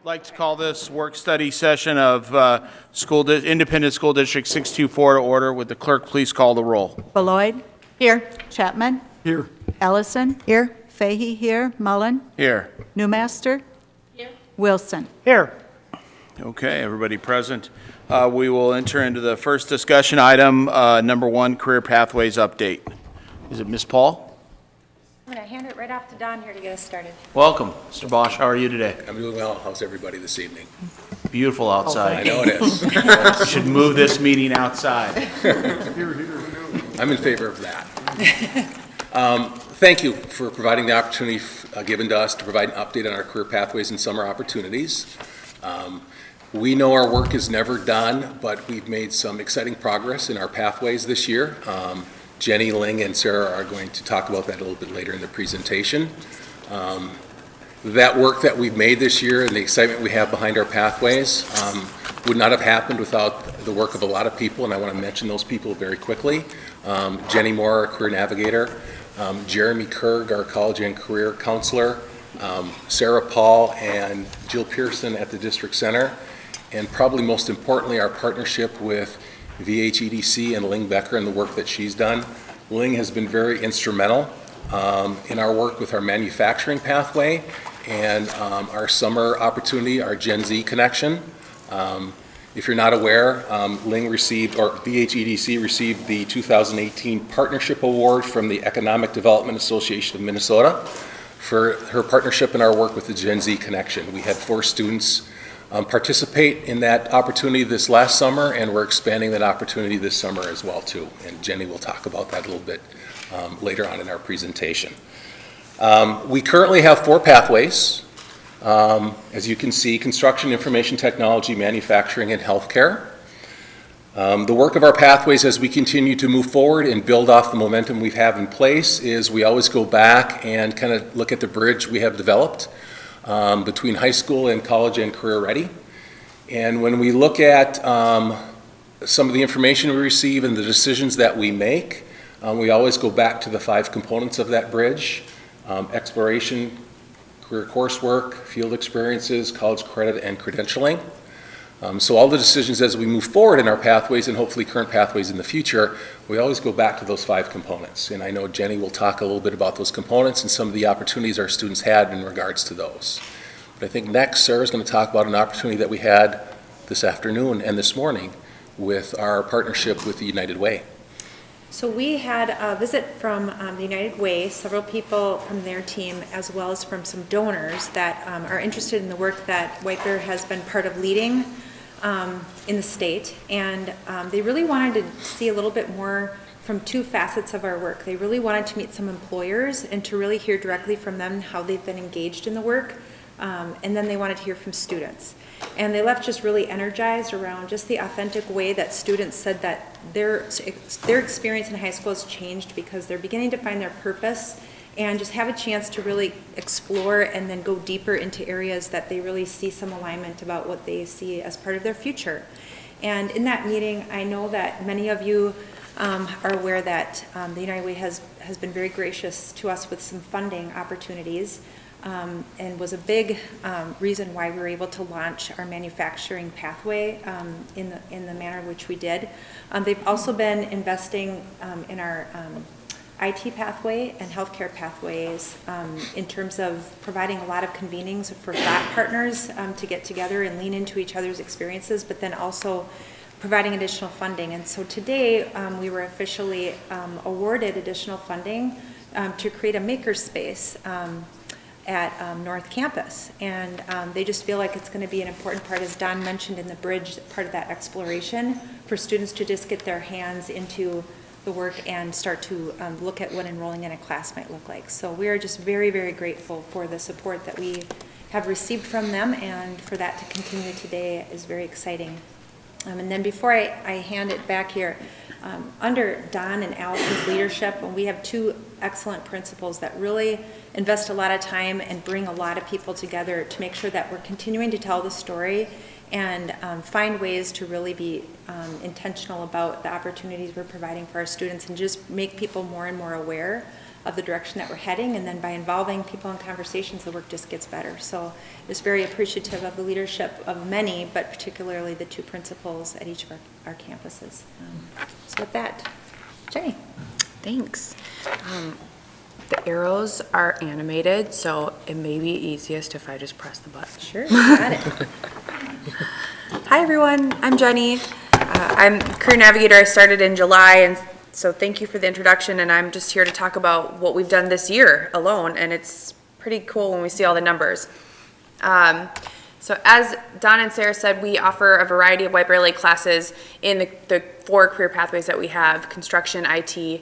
Like to call this work study session of Independent School District 624 to order. Would the clerk please call the roll? Beloit? Here. Chapman? Here. Ellison? Here. Fahey here. Mullen? Here. Newmaster? Here. Wilson? Here. Okay, everybody present. We will enter into the first discussion item, number 1, Career Pathways Update. Is it Ms. Paul? I'm going to hand it right off to Don here to get us started. Welcome, Mr. Bosch. How are you today? I'm doing well. How's everybody this evening? Beautiful outside. I know it is. We should move this meeting outside. I'm in favor of that. Thank you for providing the opportunity given to us to provide an update on our career pathways and summer opportunities. We know our work is never done, but we've made some exciting progress in our pathways this year. Jenny, Ling, and Sarah are going to talk about that a little bit later in the presentation. That work that we've made this year and the excitement we have behind our pathways would not have happened without the work of a lot of people, and I want to mention those people very quickly. Jenny Moore, our career navigator, Jeremy Kerg, our college and career counselor, Sarah Paul and Jill Pearson at the district center, and probably most importantly, our partnership with VHEDC and Ling Becker and the work that she's done. Ling has been very instrumental in our work with our manufacturing pathway and our summer opportunity, our Gen Z connection. If you're not aware, Ling received, or VHEDC received the 2018 Partnership Award from the Economic Development Association of Minnesota for her partnership in our work with the Gen Z connection. We had 4 students participate in that opportunity this last summer, and we're expanding that opportunity this summer as well too. And Jenny will talk about that a little bit later on in our presentation. We currently have 4 pathways. As you can see, construction, information technology, manufacturing, and healthcare. The work of our pathways as we continue to move forward and build off the momentum we have in place is we always go back and kind of look at the bridge we have developed between high school and college and career ready. And when we look at some of the information we receive and the decisions that we make, we always go back to the 5 components of that bridge: exploration, career coursework, field experiences, college credit, and credentialing. So all the decisions as we move forward in our pathways and hopefully current pathways in the future, we always go back to those 5 components. And I know Jenny will talk a little bit about those components and some of the opportunities our students had in regards to those. But I think next, Sarah's going to talk about an opportunity that we had this afternoon and this morning with our partnership with the United Way. So we had a visit from the United Way, several people from their team, as well as from some donors that are interested in the work that White Bear has been part of leading in the state. And they really wanted to see a little bit more from 2 facets of our work. They really wanted to meet some employers and to really hear directly from them how they've been engaged in the work. And then they wanted to hear from students. And they left just really energized around just the authentic way that students said that their experience in high school has changed because they're beginning to find their purpose and just have a chance to really explore and then go deeper into areas that they really see some alignment about what they see as part of their future. And in that meeting, I know that many of you are aware that the United Way has been very gracious to us with some funding opportunities. And was a big reason why we were able to launch our manufacturing pathway in the manner in which we did. They've also been investing in our IT pathway and healthcare pathways in terms of providing a lot of convenings for thought partners to get together and lean into each other's experiences, but then also providing additional funding. And so today we were officially awarded additional funding to create a makerspace at North Campus, and they just feel like it's going to be an important part, as Don mentioned in the bridge, part of that exploration for students to just get their hands into the work and start to look at what enrolling in a class might look like. So we are just very, very grateful for the support that we have received from them, and for that to continue today is very exciting. And then before I hand it back here, under Don and Allison's leadership, we have 2 excellent principals that really invest a lot of time and bring a lot of people together to make sure that we're continuing to tell the story and find ways to really be intentional about the opportunities we're providing for our students and just make people more and more aware of the direction that we're heading, and then by involving people in conversations, the work just gets better. So it's very appreciative of the leadership of many, but particularly the 2 principals at each of our campuses. So with that, Jenny. Thanks. The arrows are animated, so it may be easiest if I just press the button. Sure, got it. Hi, everyone. I'm Jenny. I'm Career Navigator. I started in July, and so thank you for the introduction, and I'm just here to talk about what we've done this year alone, and it's pretty cool when we see all the numbers. So as Don and Sarah said, we offer a variety of White Bear Lake classes in the 4 career pathways that we have: construction, IT,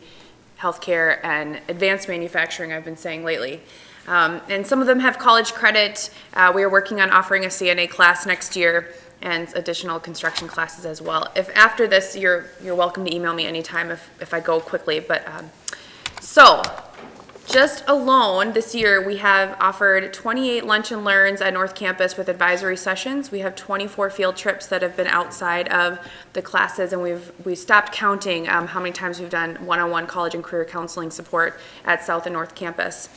healthcare, and advanced manufacturing, I've been saying lately. And some of them have college credit. We are working on offering a CNA class next year and additional construction classes as well. If after this, you're welcome to email me anytime if I go quickly. But so just alone this year, we have offered 28 lunch and learns at North Campus with advisory sessions. We have 24 field trips that have been outside of the classes, and we've stopped counting how many times we've done one-on-one college and career counseling support at South and North Campus.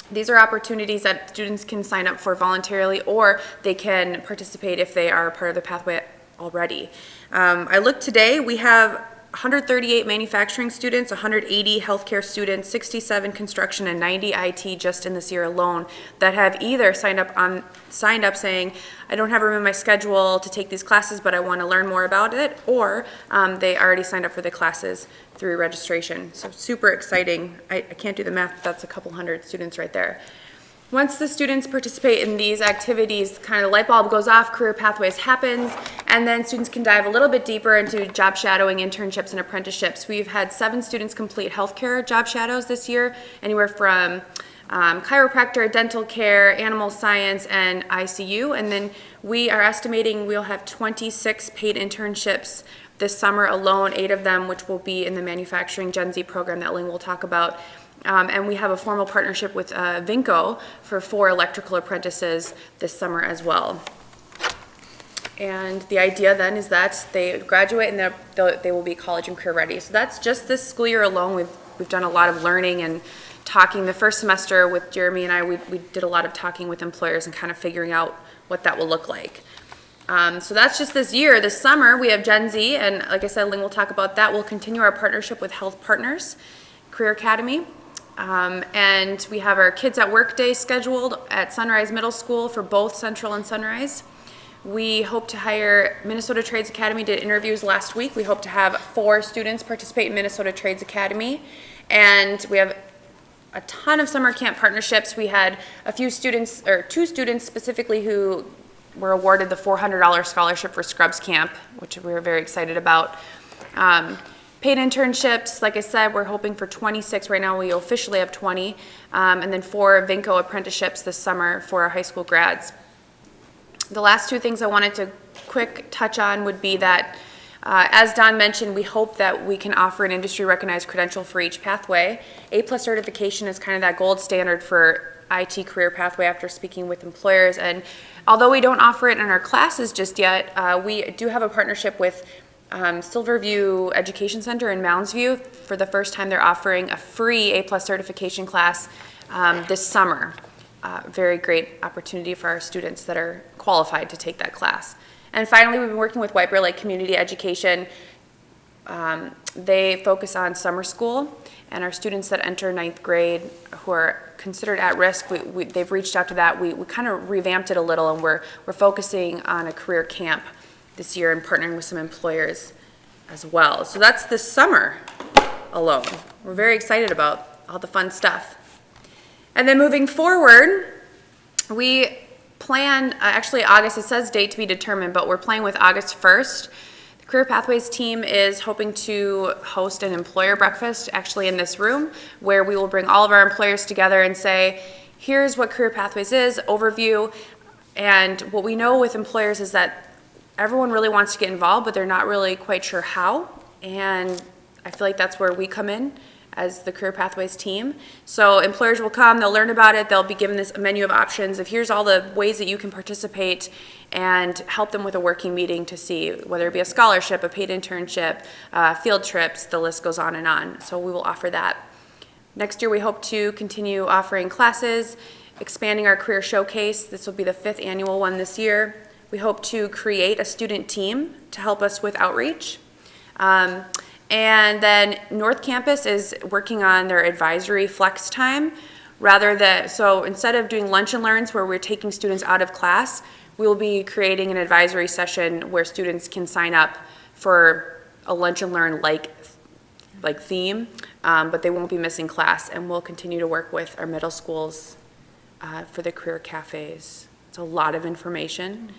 These are opportunities that students can sign up for voluntarily, or they can participate if they are part of the pathway already. I looked today, we have 138 manufacturing students, 180 healthcare students, 67 construction, and 90 IT just in this year alone that have either signed up saying, I don't have room in my schedule to take these classes, but I want to learn more about it, or they already signed up for the classes through registration. So super exciting. I can't do the math, but that's a couple hundred students right there. Once the students participate in these activities, kind of the light bulb goes off, career pathways happens, and then students can dive a little bit deeper into job shadowing, internships, and apprenticeships. We've had 7 students complete healthcare job shadows this year, anywhere from chiropractor, dental care, animal science, and ICU. And then we are estimating we'll have 26 paid internships this summer alone, 8 of them which will be in the manufacturing Gen Z program that Ling will talk about. And we have a formal partnership with Vinco for 4 electrical apprentices this summer as well. And the idea then is that they graduate and they will be college and career ready. So that's just this school year alone. We've done a lot of learning and talking. The first semester with Jeremy and I, we did a lot of talking with employers and kind of figuring out what that will look like. So that's just this year. This summer we have Gen Z, and like I said, Ling will talk about that. We'll continue our partnership with Health Partners Career Academy. And we have our Kids at Work Day scheduled at Sunrise Middle School for both Central and Sunrise. We hope to hire Minnesota Trades Academy, did interviews last week. We hope to have 4 students participate in Minnesota Trades Academy. And we have a ton of summer camp partnerships. We had a few students, or 2 students specifically, who were awarded the $400 scholarship for Scrubs Camp, which we were very excited about. Paid internships, like I said, we're hoping for 26. Right now we officially have 20. And then 4 Vinco apprenticeships this summer for our high school grads. The last 2 things I wanted to quick touch on would be that, as Don mentioned, we hope that we can offer an industry-recognized credential for each pathway. A+ certification is kind of that gold standard for IT career pathway after speaking with employers. And although we don't offer it in our classes just yet, we do have a partnership with Silverview Education Center in Mounds View. For the first time, they're offering a free A+ certification class this summer. Very great opportunity for our students that are qualified to take that class. And finally, we've been working with White Bear Lake Community Education. They focus on summer school, and our students that enter 9th grade who are considered at risk, they've reached out to that. We kind of revamped it a little, and we're focusing on a career camp this year and partnering with some employers as well. So that's this summer alone. We're very excited about all the fun stuff. And then moving forward, we plan, actually August, it says date to be determined, but we're playing with August 1st. The Career Pathways team is hoping to host an employer breakfast actually in this room, where we will bring all of our employers together and say, here's what Career Pathways is, overview. And what we know with employers is that everyone really wants to get involved, but they're not really quite sure how. And I feel like that's where we come in as the Career Pathways team. So employers will come, they'll learn about it, they'll be given this menu of options of here's all the ways that you can participate, and help them with a working meeting to see whether it be a scholarship, a paid internship, field trips, the list goes on and on. So we will offer that. Next year, we hope to continue offering classes, expanding our career showcase. This will be the 5th annual one this year. We hope to create a student team to help us with outreach. And then North Campus is working on their advisory flex time. So instead of doing lunch and learns where we're taking students out of class, we'll be creating an advisory session where students can sign up for a lunch and learn like theme, but they won't be missing class, and we'll continue to work with our middle schools for the career cafes. It's a lot of information.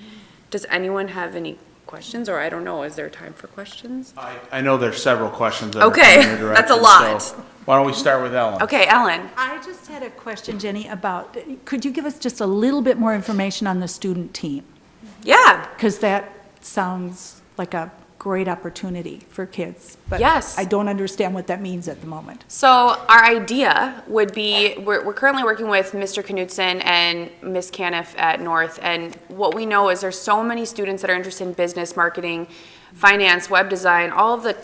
Does anyone have any questions, or I don't know, is there time for questions? I know there's several questions that are Okay, coming your that's a direction, lot. so why don't we start with Ellen? Okay, Ellen. I just had a question, Jenny, about, could you give us just a little bit more information on the student team? Yeah, Because that sounds like a great opportunity for kids. Yes. But I don't understand what that means at the moment. so our idea would be, we're currently working with Mr. Knudsen and Ms. Caniff at North, and what we know is there's so many students that are interested in business, marketing, finance, web design, all of the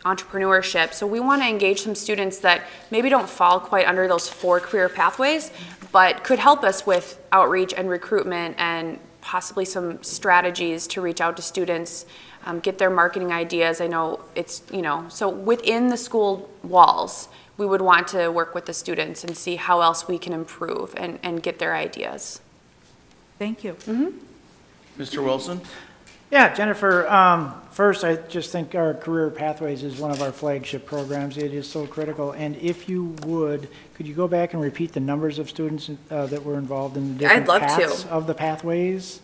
entrepreneurship. So we want to engage some students that maybe don't fall quite under those 4 career pathways, but could help us with outreach and recruitment and possibly some strategies to reach out to students, get their marketing ideas. I know it's, so within the school walls, we would want to work with the students and see how else we can improve and get their ideas. Thank you. Mr. Wilson? Yeah, Jennifer, first, I just think our Career Pathways is one of our flagship programs. It is so critical. And if you would, could you go back and repeat the numbers of students that were involved in the different I'd love to. paths of the pathways?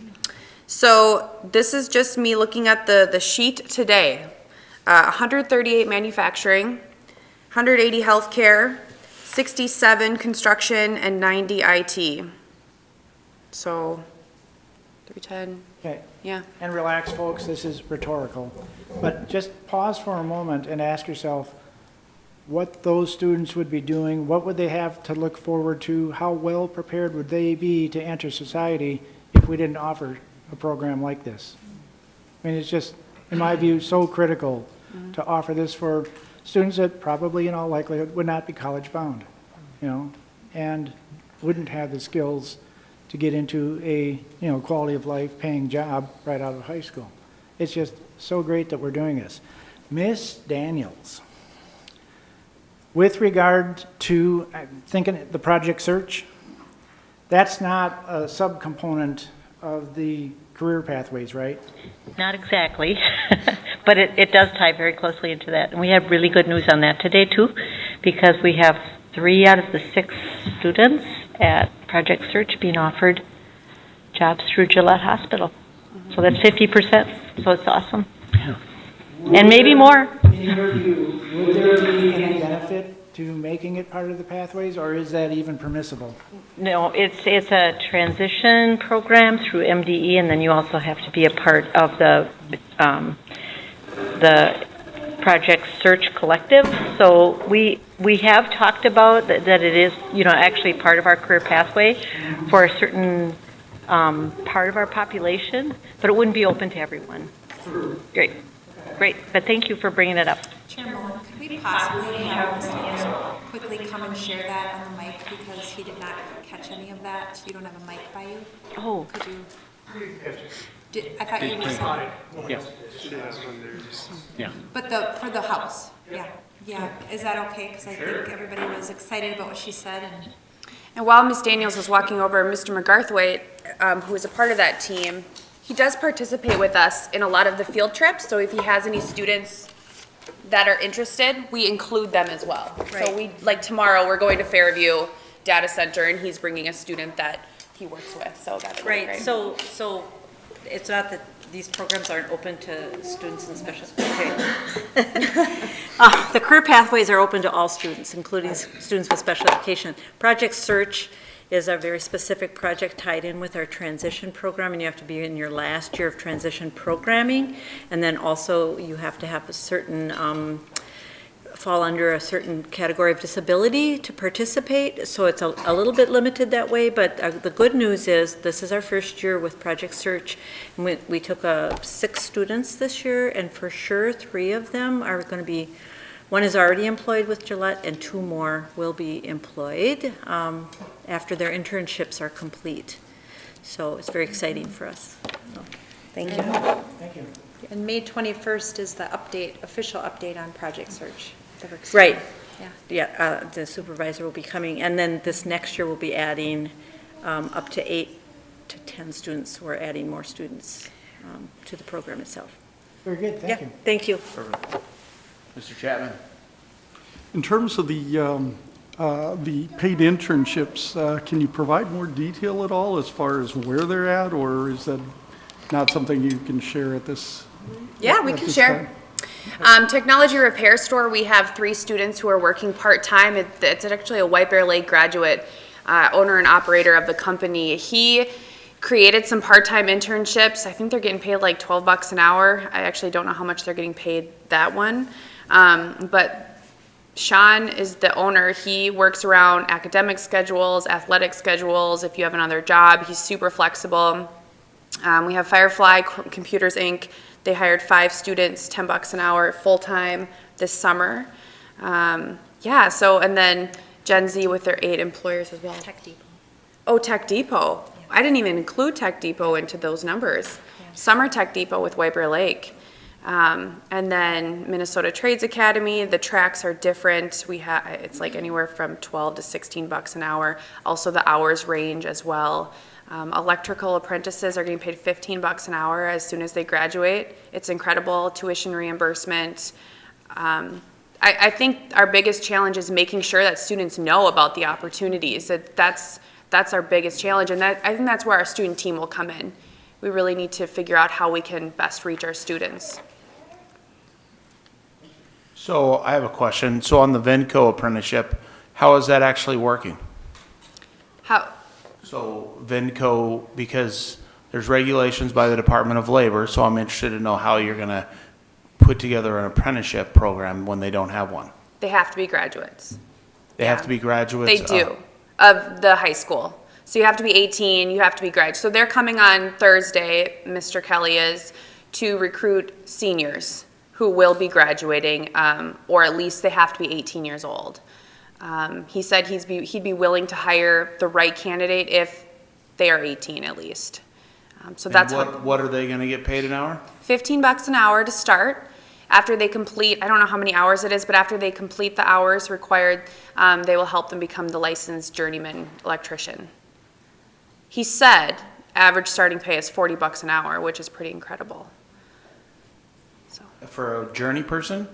So this is just me looking at the sheet today. 138 manufacturing, 180 healthcare, 67 construction, and 90 IT. So 310, Okay. yeah. And relax, folks, this is rhetorical. But just pause for a moment and ask yourself what those students would be doing, what would they have to look forward to, how well prepared would they be to enter society if we didn't offer a program like this? I mean, it's just, in my view, so critical to offer this for students that probably in all likelihood would not be college bound, and wouldn't have the skills to get into a, quality of life paying job right out of high school. It's just so great that we're doing this. Miss Daniels, with regard to, I'm thinking the project search, that's not a subcomponent of the career pathways, right? Not exactly, but it does tie very closely into that. And we have really good news on that today, too, because we have 3 out of the 6 students at Project Search being offered jobs through Gillette Hospital. So that's 50%, so it's awesome. And maybe more. In your view, would there be any benefit to making it part of the pathways, or is that even permissible? No, it's a transition program through MDE, and then you also have to be a part of the Project Search Collective. So we have talked about that it is, actually part of our career pathway for a certain part of our population, but it wouldn't be open to everyone. Great, but thank you for bringing it up. Chair Mullen, could we possibly have Mr. Anderson quickly come and share that on the mic, because he did not catch any of that? You don't have a mic by you? Oh, Could you? I thought you were saying. Yeah. But for the house, yeah. Is that okay? Because I think everybody was excited about what she said, And while Ms. Daniels was walking over, Mr. McGarthwaite, who is a part of that team, he does participate with us in a lot of the field trips. So if he has any students that are interested, we include them as well. So like tomorrow, we're going to Fairview Data Center, and he's bringing a student that he works with. So that's Right, great. so it's not that these programs aren't open to students in special, okay. The career pathways are open to all students, including students with special education. Project Search is a very specific project tied in with our transition program, and you have to be in your last year of transition programming, and then also you have to have a certain fall under a certain category of disability to participate, so it's a little bit limited that way, but the good news is this is our first year with Project Search. We took 6 students this year, and for sure 3 of them are going to be One is already employed with Gillette, and 2 more will be employed after their internships are complete. So it's very exciting for us. So, thank you. Thank you. And May 21st is the update, official update on Project Search. the work Right. Yeah. Yeah, the supervisor will be coming, and then this next year we'll be adding up to 8 to 10 students. We're adding more students to the program itself. Very good, thank you. Thank you. Mr. Chapman? In terms of the paid internships, can you provide more detail at all as far as where they're at, or is that not something you can share at this? Yeah, we at can this share. time? Technology repair store, we have 3 students who are working part-time. It's actually a White Bear Lake graduate, owner and operator of the company. He created some part-time internships. I think they're getting paid like $12 an hour. I actually don't know how much they're getting paid that one. But Sean is the owner. He works around academic schedules, athletic schedules. If you have another job, he's super flexible. We have Firefly Computers, Inc. They hired 5 students, $10 an hour, full-time this summer. Yeah, so, and then Gen Z with their 8 employers as well. Tech Depot. Oh, Tech Depot. I didn't even include Tech Depot into those numbers. Summer Tech Depot with White Bear Lake. And then Minnesota Trades Academy, the tracks are different. It's like anywhere from 12 to 16 bucks an hour. Also the hours range as well. Electrical apprentices are getting paid 15 bucks an hour as soon as they graduate. It's incredible, tuition reimbursement. I think our biggest challenge is making sure that students know about the opportunities. That's our biggest challenge, and I think that's where our student team will come in. We really need to figure out how we can best reach our students. So I have a question. So on the Venco apprenticeship, how is that actually working? How, So Venco, because there's regulations by the Department of Labor, so I'm interested to know how you're going to put together an apprenticeship program when they don't have one. they have to be graduates. They have to be graduates? They do, of the high school. So you have to be 18, you have to be graduate. So they're coming on Thursday, Mr. Kelly is, to recruit seniors who will be graduating, or at least they have to be 18 years old. He said he'd be willing to hire the right candidate if they are 18 at least. So that's What are they going to get paid an hour? 15 bucks an hour to start. After they complete, I don't know how many hours it is, but after they complete the hours required, they will help them become the licensed journeyman electrician. He said average starting pay is 40 bucks an hour, which is pretty incredible. So, For a journey person?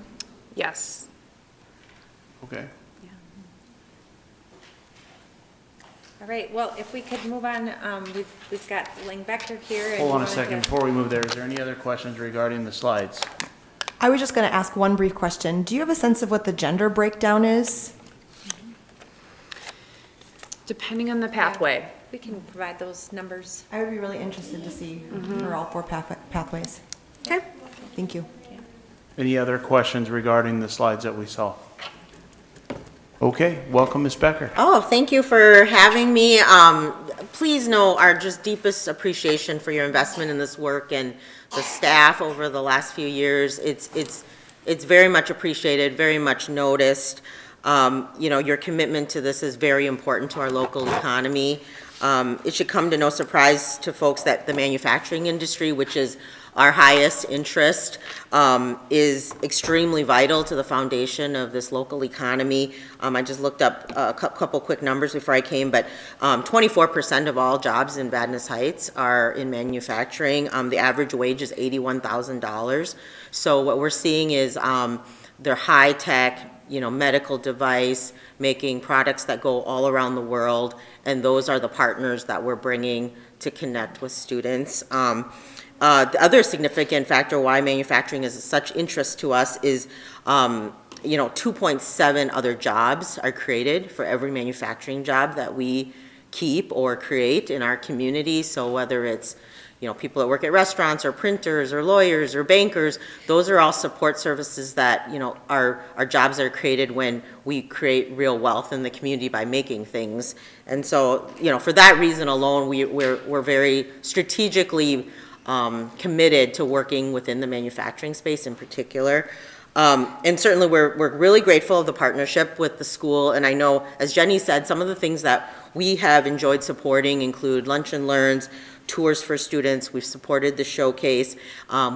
yes. Okay. All right, well, if we could move on, we've got Lang Becker here. and Hold you on a wanted second, to- before we move there, is there any other questions regarding the slides? I was just going to ask one brief question. Do you have a sense of what the gender breakdown is? Depending on the pathway. We can provide those numbers. I would be really interested to see for all 4 pathways. Okay. Thank you. Any other questions regarding the slides that we saw? Okay, welcome, Ms. Becker. Oh, thank you for having me. Please know our just deepest appreciation for your investment in this work and the staff over the last few years. It's very much appreciated, very much noticed. You know, your commitment to this is very important to our local economy. It should come to no surprise to folks that the manufacturing industry, which is our highest interest, is extremely vital to the foundation of this local economy. I just looked up a couple quick numbers before I came, but 24% of all jobs in Vadnais Heights are in manufacturing. The average wage is $81,000. So what we're seeing is they're high-tech, medical device, making products that go all around the world, and those are the partners that we're bringing to connect with students. The other significant factor why manufacturing is such interest to us is, 2.7 other jobs are created for every manufacturing job that we keep or create in our community. So whether it's, people that work at restaurants or printers or lawyers or bankers, those are all support services that, our jobs are created when we create real wealth in the community by making things. And so, for that reason alone, we're very strategically committed to working within the manufacturing space in particular. And certainly, we're really grateful of the partnership with the school, and I know, as Jenny said, some of the things that we have enjoyed supporting include lunch and learns, tours for students, we've supported the showcase,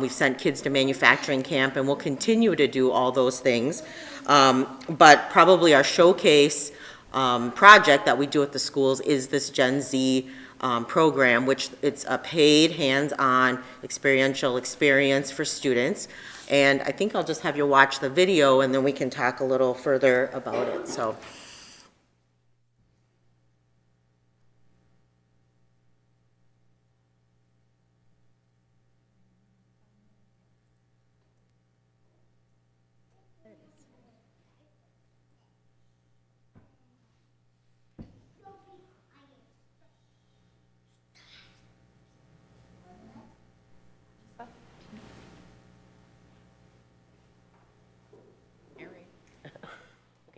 we've sent kids to manufacturing camp, and we'll continue to do all those things. But probably our showcase project that we do at the schools is this Gen Z program, which it's a paid, hands-on, experiential experience for students. And I think I'll just have you watch the video, and then we can talk a little further about it, so.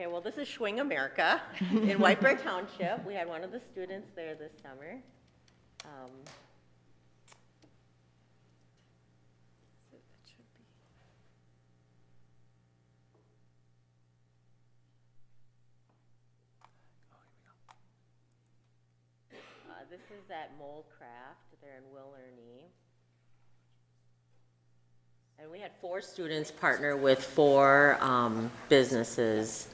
Okay, well, this is Schwing America in White Bear Township. We had one of the students there this summer. This is at Mold Craft. They're in Willerny. And we had 4 students partner with 4 businesses.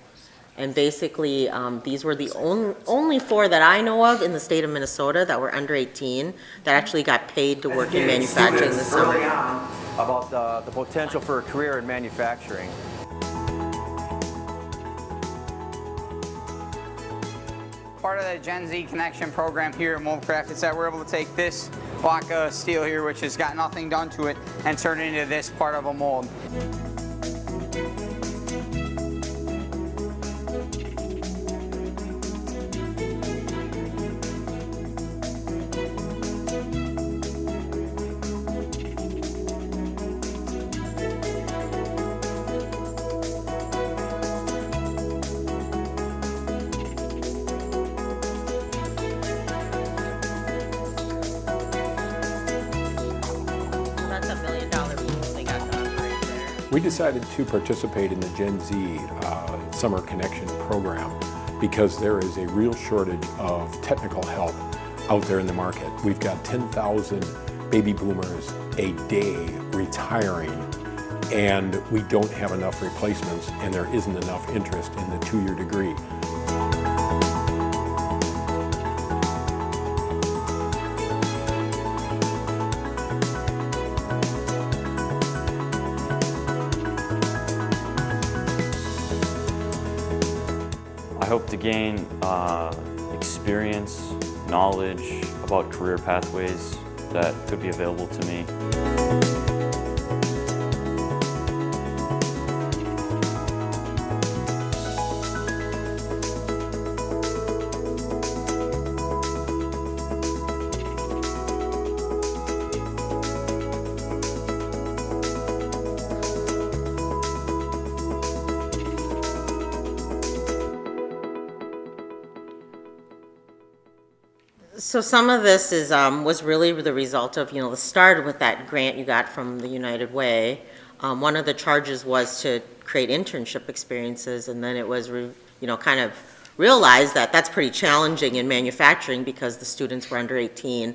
And basically, these were the only 4 that I know of in the state of Minnesota that were under 18 that actually got paid to work in manufacturing this summer. About the potential for a career in manufacturing. Part of the Gen Z Connection program here at Moldcraft is that we're able to take this block of steel here, which has got nothing done to it, and turn it into this part of a mold. That's $1 million piece they got done right there. We decided to participate in the Gen Z Summer Connection program because there is a real shortage of technical help out there in the market. We've got 10,000 baby boomers a day retiring, and we don't have enough replacements, and there isn't enough interest in the 2-year degree. I hope to gain experience, knowledge about career pathways that could be available to me. So some of this is was really the result of, the start with that grant you got from the United Way. One of the charges was to create internship experiences, and then it was, kind of realized that that's pretty challenging in manufacturing because the students were under 18.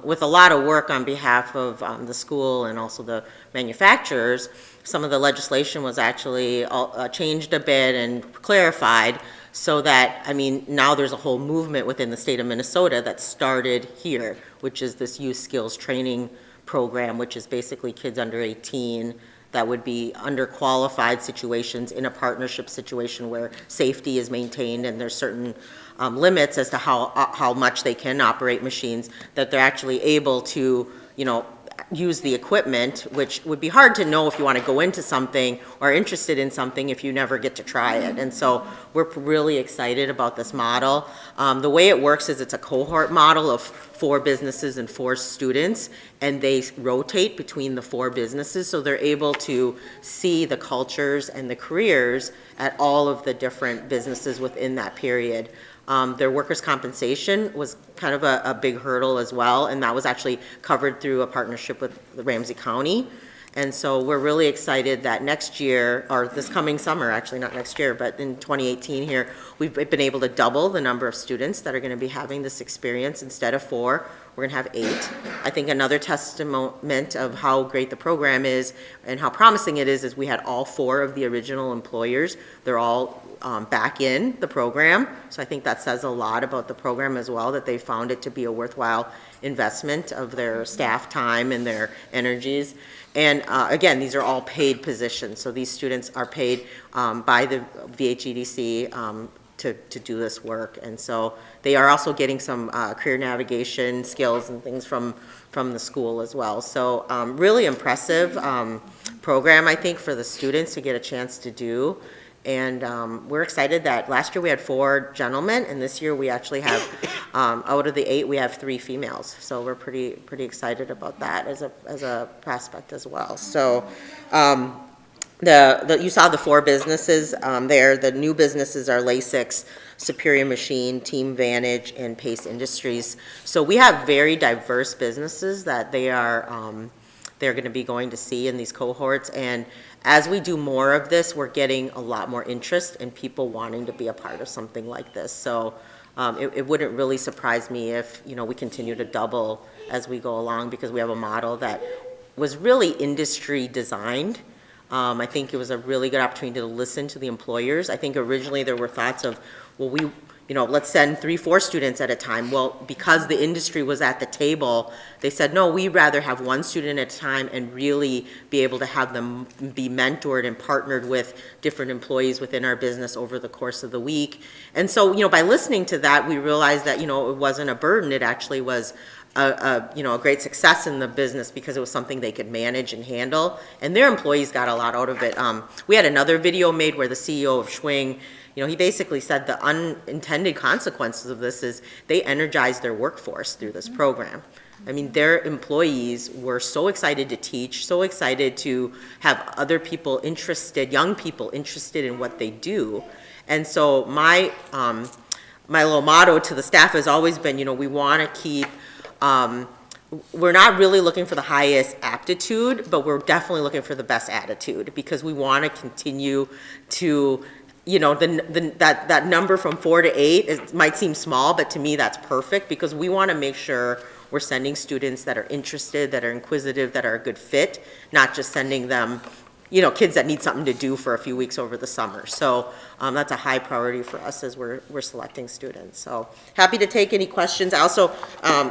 With a lot of work on behalf of the school and also the manufacturers, some of the legislation was actually changed a bit and clarified so that, now there's a whole movement within the state of Minnesota that started here, which is this youth skills training program, which is basically kids under 18 that would be under qualified situations in a partnership situation where safety is maintained and there's certain limits as to how much they can operate machines, that they're actually able to, use the equipment, which would be hard to know if you want to go into something or interested in something if you never get to try it. And so we're really excited about this model. The way it works is it's a cohort model of 4 businesses and 4 students, and they rotate between the 4 businesses, so they're able to see the cultures and the careers at all of the different businesses within that period. Their workers' compensation was kind of a big hurdle as well, and that was actually covered through a partnership with the Ramsey County. And so we're really excited that next year, or this coming summer, actually not next year, but in 2018 here, we've been able to double the number of students that are going to be having this experience. Instead of 4, we're going to have 8. I think another testament of how great the program is and how promising it is we had all 4 of the original employers. They're all back in the program. So I think that says a lot about the program as well, that they found it to be a worthwhile investment of their staff time and their energies. And again, these are all paid positions. So these students are paid by the VHEDC to do this work. And so they are also getting some career navigation skills and things from the school as well. So really impressive program, I think, for the students to get a chance to do. And we're excited that last year we had 4 gentlemen, and this year we actually have, out of the 8, we have 3 females. So we're pretty excited about that as a prospect as well. So you saw the 4 businesses there. The new businesses are Lasix, Superior Machine, Team Vantage, and Pace Industries. So we have very diverse businesses that they're going to be going to see in these cohorts. And as we do more of this, we're getting a lot more interest in people wanting to be a part of something like this. So it wouldn't really surprise me if, we continue to double as we go along, because we have a model that was really industry designed. I think it was a really good opportunity to listen to the employers. I think originally there were thoughts of, well, let's send 3-4 students at a time. Well, because the industry was at the table, they said, no, we'd rather have 1 student at a time and really be able to have them be mentored and partnered with different employees within our business over the course of the week. And so, by listening to that, we realized that, it wasn't a burden. It actually was a great success in the business, because it was something they could manage and handle, and their employees got a lot out of it. We had another video made where the CEO of Schwing, he basically said the unintended consequences of this is they energized their workforce through this program. I mean, their employees were so excited to teach, so excited to have other people interested, young people interested in what they do. And so my little motto to the staff has always been, we want to keep, we're not really looking for the highest aptitude, but we're definitely looking for the best attitude, because we want to continue to, that number from 4 to 8, it might seem small, but to me that's perfect, because we want to make sure we're sending students that are interested, that are inquisitive, that are a good fit, not just sending them, kids that need something to do for a few weeks over the summer. So that's a high priority for us as we're selecting students. So happy to take any questions. I also,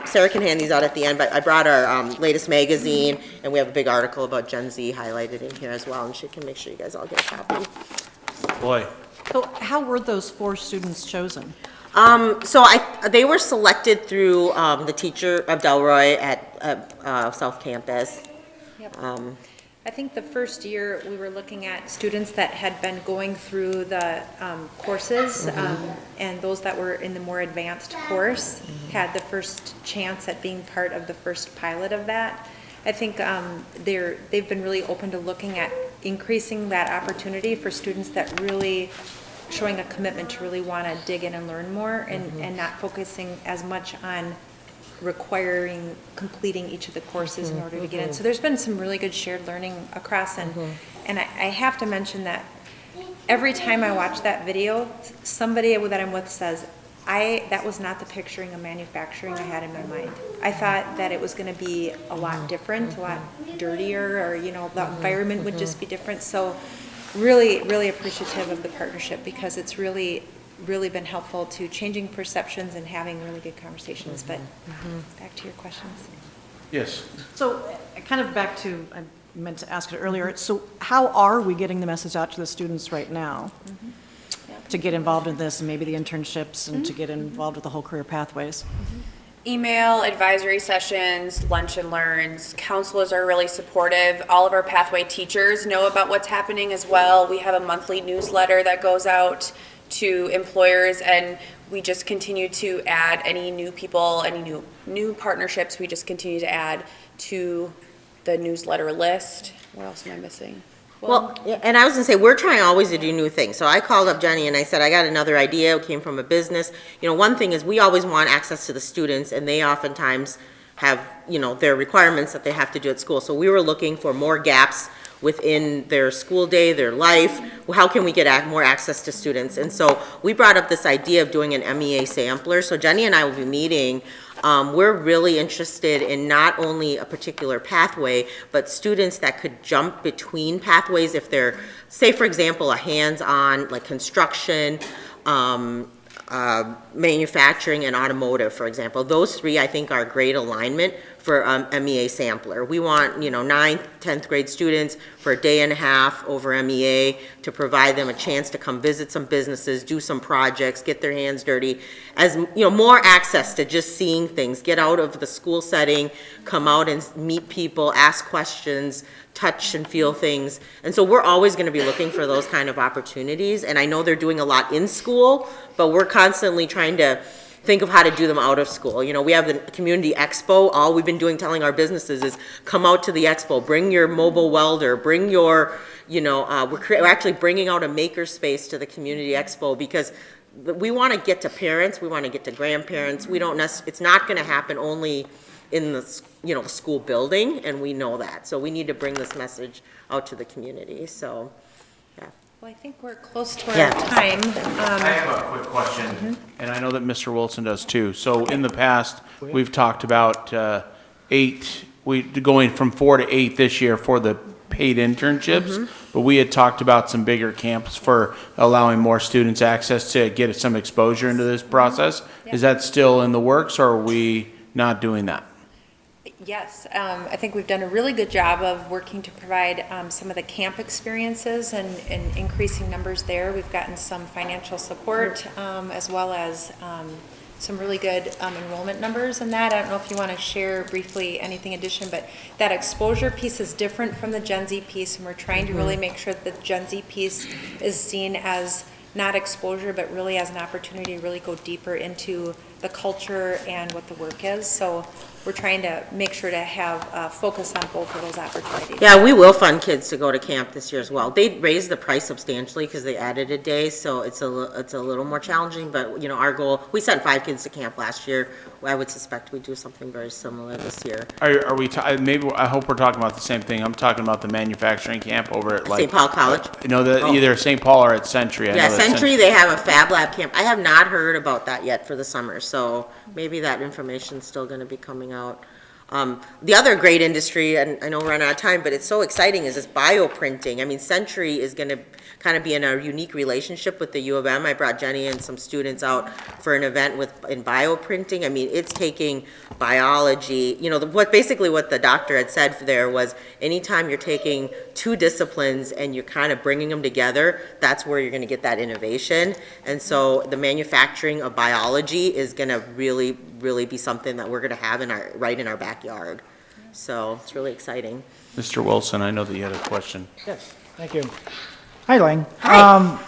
Sarah can hand these out at the end, but I brought our latest magazine, and we have a big article about Gen Z highlighted in here as well, and she can make sure you guys all get a copy. Boy. So how were those 4 students chosen? So they were selected through the teacher of Delroy at South Campus. Yep. I think the first year we were looking at students that had been going through the courses, and those that were in the more advanced course had the first chance at being part of the first pilot of that. I think they've been really open to looking at increasing that opportunity for students that really showing a commitment to really want to dig in and learn more, and not focusing as much on completing each of the courses in order to get in. So there's been some really good shared learning across, and I have to mention that every time I watch that video, somebody that I'm with says, that was not the picturing of manufacturing I had in my mind. I thought that it was going to be a lot different, a lot dirtier, or the environment would just be different. So really, really appreciative of the partnership, because it's really been helpful to changing perceptions and having really good conversations. But back to your questions. Yes. So kind of back to, I meant to ask it earlier, so how are we getting the message out to the students right now to get involved in this, and maybe the internships, and to get involved with the whole career pathways? Email, advisory sessions, lunch and learns. Counselors are really supportive. All of our pathway teachers know about what's happening as well. We have a monthly newsletter that goes out to employers, and we just continue to add any new people, any new partnerships. We just continue to add to the newsletter list. What else am I missing? Well, and I was gonna say, we're trying always to do new things. So I called up Jenny and I said, I got another idea. It came from a business. One thing is we always want access to the students, and they oftentimes have, their requirements that they have to do at school. So we were looking for more gaps within their school day, their life. How can we get more access to students? And so we brought up this idea of doing an MEA sampler. So Jenny and I will be meeting. We're really interested in not only a particular pathway, but students that could jump between pathways if they're, say for example, a hands-on, like construction, manufacturing and automotive, for example. Those three, I think, are great alignment for MEA sampler. We want, 9th, 10th grade students for a day and a half over MEA to provide them a chance to come visit some businesses, do some projects, get their hands dirty, as, more access to just seeing things, get out of the school setting, come out and meet people, ask questions, touch and feel things. And so we're always going to be looking for those kind of opportunities. And I know they're doing a lot in school, but we're constantly trying to think of how to do them out of school. We have the community expo. All we've been doing, telling our businesses, is come out to the expo, bring your mobile welder, bring your, we're actually bringing out a maker space to the community expo because we want to get to parents, we want to get to grandparents. We don't it's not going to happen only in the, school building, and we know that. So we need to bring this message out to the community, so, yeah. Well, I think we're close to our Yeah. time. I have a quick question, and I know that Mr. Wilson does too. So in the past, we've talked about going from 4 to 8 this year for the paid internships, but we had talked about some bigger camps for allowing more students access to get some exposure into this process. Is that still in the works, or are we not doing that? Yes, I think we've done a really good job of working to provide some of the camp experiences and increasing numbers there. We've gotten some financial support as well as some really good enrollment numbers in that. I don't know if you want to share briefly anything addition, but that exposure piece is different from the Gen Z piece, and we're trying to really make sure that the Gen Z piece is seen as not exposure, but really as an opportunity to really go deeper into the culture and what the work is. So we're trying to make sure to have focus on both of those opportunities. Yeah, we will fund kids to go to camp this year as well. They raised the price substantially because they added a day, so it's a little more challenging, but, our goal, we sent 5 kids to camp last year. I would suspect we'd do something very similar this year. Are we, maybe, I hope we're talking about the same thing. I'm talking about the manufacturing camp over at St. Paul College? Either St. Paul or at Century. I Yeah, know that Century, they have a Fab Lab camp. I have not heard about that yet for the summer, so maybe that information's still gonna be coming out. The other great industry, and I know we're running out of time, but it's so exciting, is this bioprinting. I mean, Century is gonna kind of be in a unique relationship with the U of M. I brought Jenny and some students out for an event in bioprinting. I mean, it's taking biology, basically what the doctor had said there was anytime you're taking 2 disciplines and you're kind of bringing them together, that's where you're gonna get that innovation. And so the manufacturing of biology is gonna really, really be something that we're gonna have right in our backyard. So it's really exciting. Mr. Wilson, I know that you had a question. Yes, thank you. Hi, Lang. Hi.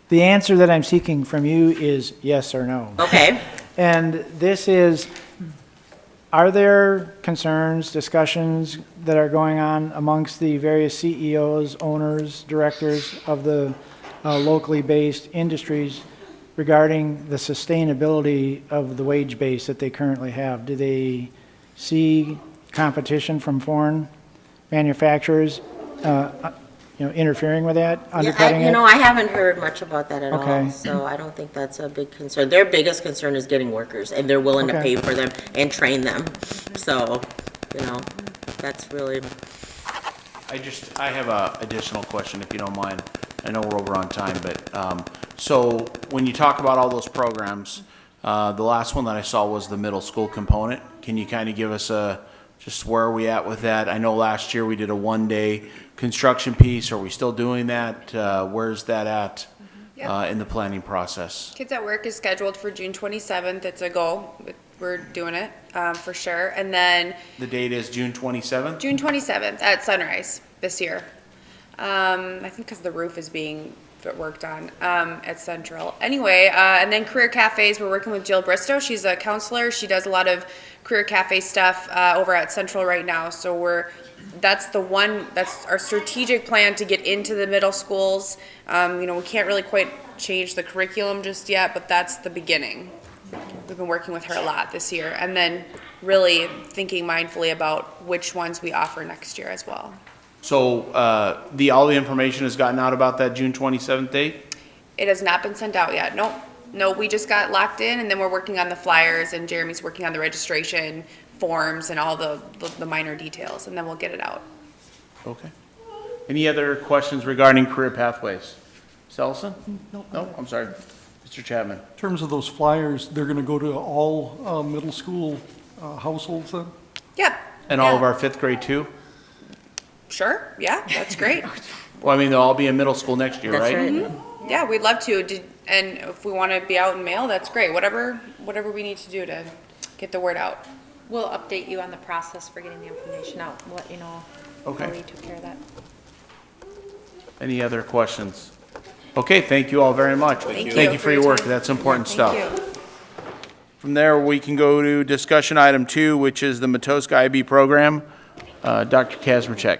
The answer that I'm seeking from you is yes or no. Okay. And this is, are there concerns, discussions that are going on amongst the various CEOs, owners, directors of the locally based industries regarding the sustainability of the wage base that they currently have? Do they see competition from foreign manufacturers, interfering with that, undercutting it? I haven't heard much about that at Okay. all, so I don't think that's a big concern. Their biggest concern is getting workers, and they're willing to Okay. pay for them and train them. So, that's really, I have a additional question, if you don't mind. I know we're over on time, but, so when you talk about all those programs, the last one that I saw was the middle school component. Can you kind of give us just where are we at with that? I know last year we did a 1-day construction piece. Are we still doing that? Where's that at in the planning process? Kids at Work is scheduled for June 27th. It's a goal. We're doing it for sure. And then The date is June 27th? June 27th at Sunrise this year. I think because the roof is being worked on at Central. Anyway, and then Career Cafes, we're working with Jill Bristow. She's a counselor. She does a lot of Career Cafe stuff over at Central right now. So that's our strategic plan to get into the middle schools. We can't really quite change the curriculum just yet, but that's the beginning. We've been working with her a lot this year, and then really thinking mindfully about which ones we offer next year as well. So, all the information has gotten out about that June 27th date? It has not been sent out yet. Nope. No, we just got locked in, and then we're working on the flyers, and Jeremy's working on the registration forms and all the minor details, and then we'll get it out. Okay. Any other questions regarding career pathways? Ms. Ellison? No, I'm sorry. Mr. Chapman? In terms of those flyers, they're going to go to all middle school households then? Yep. And all of our fifth grade too? Sure, yeah, that's great. Well, I mean, they'll all be in middle school next year, right? Mhm. Yeah, we'd love to, and if we want to be out in mail, that's great. Whatever we need to do to get the word out. We'll update you on the process for getting the information out, and let you know Okay. how we took care of that. Any other questions? Okay, thank you all very much. Thank you for your work. That's important stuff. From there, we can go to discussion item 2, which is the Matoska IB program. Dr. Kazmierczak.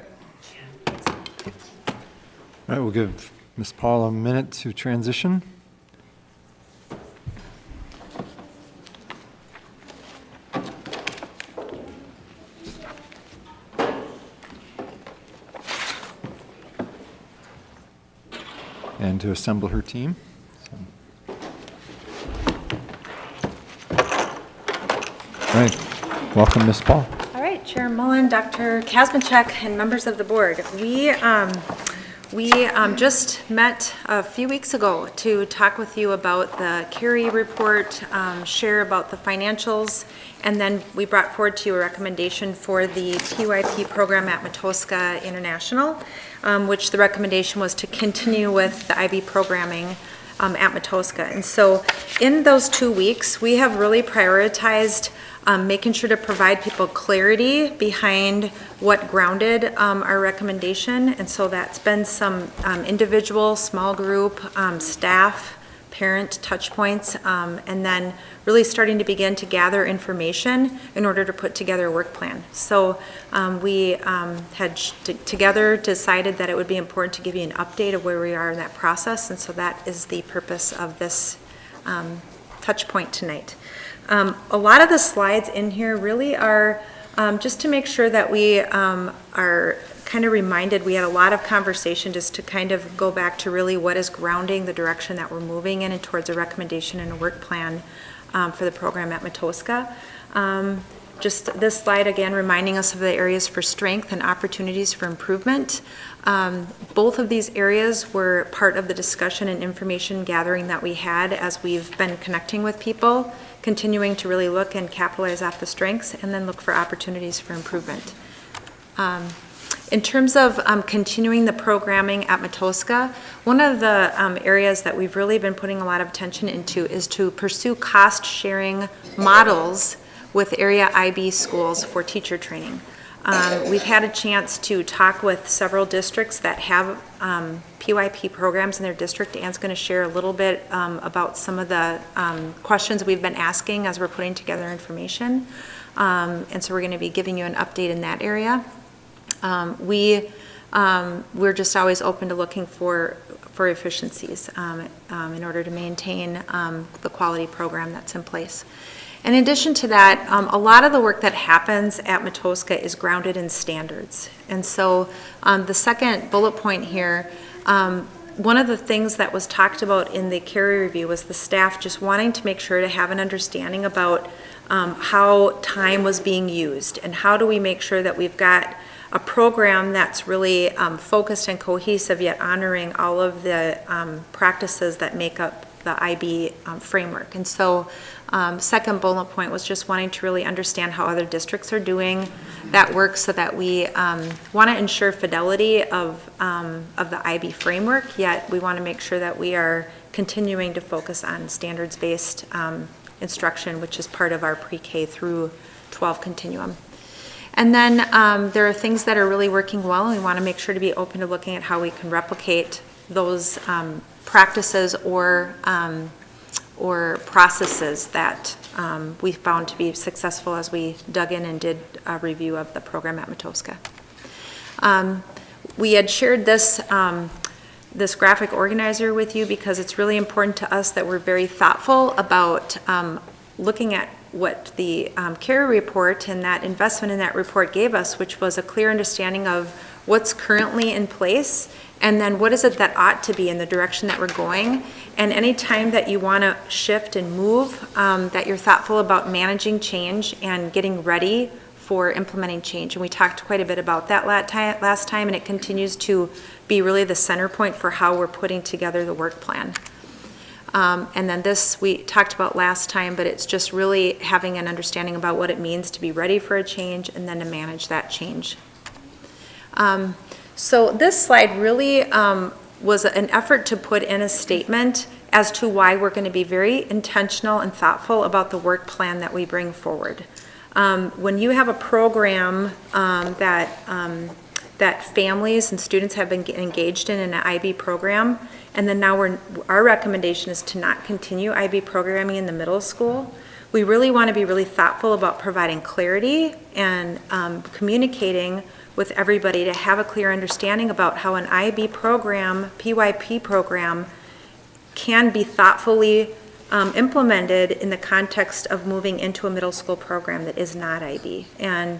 All right, we'll give Ms. Paul a minute to transition. And to assemble her team. All right, welcome, Ms. Paul. All right, Chair Mullen, Dr. Kazmierczak, and members of the board. We just met a few weeks ago to talk with you about the Carey report, share about the financials, and then we brought forward to you a recommendation for the PYP program at Matoska International, which the recommendation was to continue with the IB programming at Matoska. And so in those 2 weeks, we have really prioritized making sure to provide people clarity behind what grounded our recommendation. And so that's been some individual, small group, staff, parent touch points, and then really starting to begin to gather information in order to put together a work plan. So we had together decided that it would be important to give you an update of where we are in that process. And so that is the purpose of this touch point tonight. A lot of the slides in here really are just to make sure that we are kind of reminded, we had a lot of conversation just to kind of go back to really what is grounding the direction that we're moving in and towards a recommendation and a work plan for the program at Matoska. Just this slide again reminding us of the areas for strength and opportunities for improvement. Both of these areas were part of the discussion and information gathering that we had as we've been connecting with people, continuing to really look and capitalize off the strengths and then look for opportunities for improvement. In terms of continuing the programming at Matoska, one of the areas that we've really been putting a lot of attention into is to pursue cost-sharing models with area IB schools for teacher training. We've had a chance to talk with several districts that have PYP programs in their district. Ann's going to share a little bit about some of the questions we've been asking as we're putting together information. And so we're going to be giving you an update in that area. We're just always open to looking for efficiencies in order to maintain the quality program that's in place. In addition to that, a lot of the work that happens at Matoska is grounded in standards. And so the second bullet point here, one of the things that was talked about in the Carey review was the staff just wanting to make sure to have an understanding about how time was being used and how do we make sure that we've got a program that's really focused and cohesive, yet honoring all of the practices that make up the IB framework. And so second bullet point was just wanting to really understand how other districts are doing that work so that we want to ensure fidelity of the IB framework, yet we want to make sure that we are continuing to focus on standards-based instruction, which is part of our pre-K through 12 continuum. And then there are things that are really working well, and we want to make sure to be open to looking at how we can replicate those practices or processes that we found to be successful as we dug in and did a review of the program at Matoska. We had shared this this graphic organizer with you because it's really important to us that we're very thoughtful about looking at what the CARE report and that investment in that report gave us, which was a clear understanding of what's currently in place, and then what is it that ought to be in the direction that we're going. And any time that you want to shift and move, that you're thoughtful about managing change and getting ready for implementing change. And we talked quite a bit about that last time, and it continues to be really the center point for how we're putting together the work plan. And then this we talked about last time, but it's just really having an understanding about what it means to be ready for a change and then to manage that change. So this slide really was an effort to put in a statement as to why we're going to be very intentional and thoughtful about the work plan that we bring forward. When you have a program that families and students have been engaged in an IB program, and then now our recommendation is to not continue IB programming in the middle school, we really want to be really thoughtful about providing clarity and communicating with everybody to have a clear understanding about how an IB program, PYP program, can be thoughtfully implemented in the context of moving into a middle school program that is not IB. And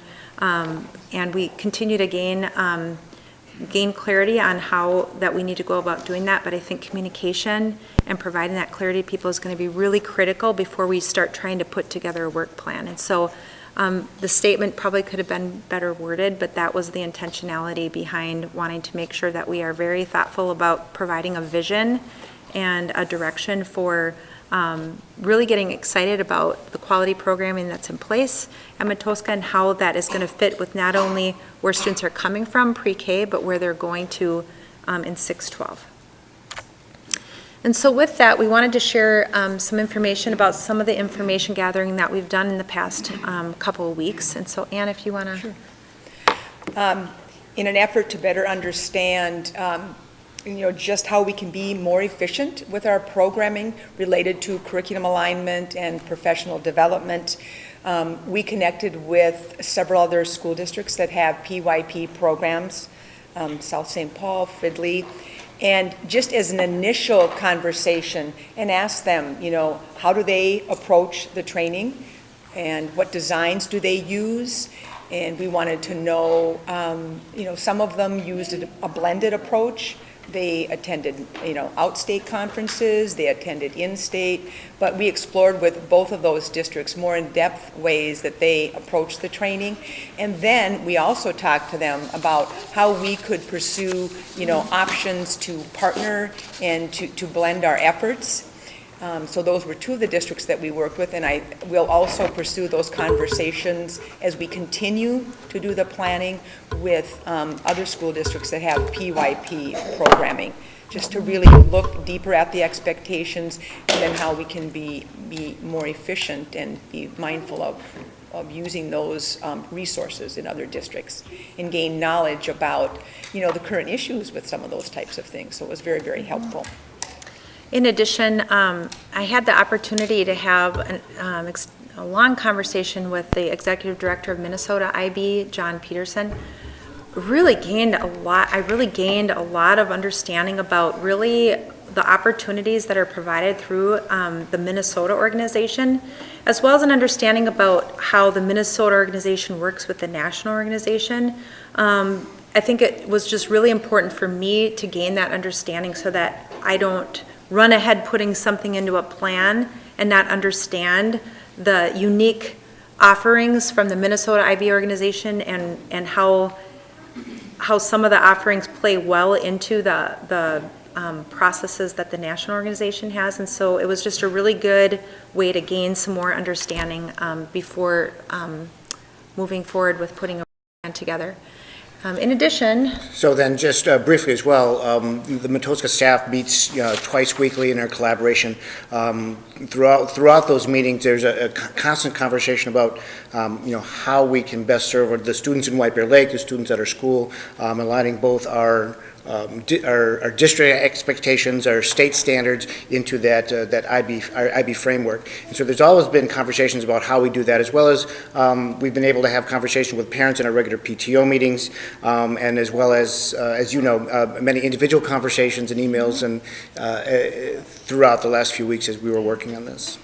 we continue to gain clarity on how that we need to go about doing that, but I think communication and providing that clarity to people is going to be really critical before we start trying to put together a work plan. And so the statement probably could have been better worded, but that was the intentionality behind wanting to make sure that we are very thoughtful about providing a vision and a direction for really getting excited about the quality programming that's in place at Matoska and how that is going to fit with not only where students are coming from pre-K, but where they're going to in 6-12. And so with that, we wanted to share some information about some of the information gathering that we've done in the past couple of weeks. And so Ann, if you want to. Sure. In an effort to better understand just how we can be more efficient with our programming related to curriculum alignment and professional development, we connected with several other school districts that have PYP programs, South St. Paul, Fridley, and just as an initial conversation and asked them, how do they approach the training and what designs do they use? And we wanted to know, some of them used a blended approach. They attended, outstate conferences, they attended in-state, but we explored with both of those districts more in-depth ways that they approach the training. And then we also talked to them about how we could pursue, options to partner and to blend our efforts. So those were two of the districts that we worked with, and I will also pursue those conversations as we continue to do the planning with other school districts that have PYP programming, just to really look deeper at the expectations and then how we can be more efficient and be mindful of using those resources in other districts and gain knowledge about, the current issues with some of those types of things. So it was very, very helpful. In addition, I had the opportunity to have a long conversation with the executive director of Minnesota IB, John Peterson. I really gained a lot of understanding about really the opportunities that are provided through the Minnesota organization, as well as an understanding about how the Minnesota organization works with the national organization. I think it was just really important for me to gain that understanding so that I don't run ahead putting something into a plan and not understand the unique offerings from the Minnesota IB organization and how some of the offerings play well into the processes that the national organization has. And so it was just a really good way to gain some more understanding before moving forward with putting a plan together. In addition, so then just briefly as well, the Matoska staff meets twice weekly in our collaboration. Throughout those meetings, there's a constant conversation about how we can best serve the students in White Bear Lake, the students at our school, aligning both our district expectations, our state standards into that IB framework. And so there's always been conversations about how we do that, as well as we've been able to have conversations with parents in our regular PTO meetings, and as well as many individual conversations and emails and throughout the last few weeks as we were working on this.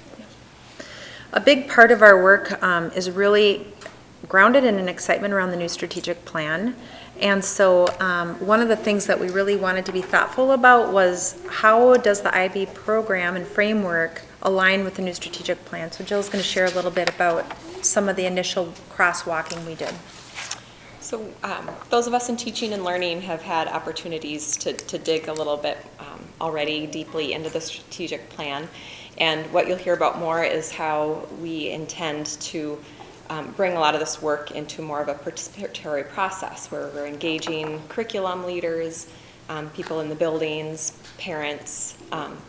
A big part of our work is really grounded in an excitement around the new strategic plan. And so one of the things that we really wanted to be thoughtful about was how does the IB program and framework align with the new strategic plan? So Jill's going to share a little bit about some of the initial crosswalking we did. So those of us in teaching and learning have had opportunities to dig a little bit already deeply into the strategic plan. And what you'll hear about more is how we intend to bring a lot of this work into more of a participatory process where we're engaging curriculum leaders, people in the buildings, parents,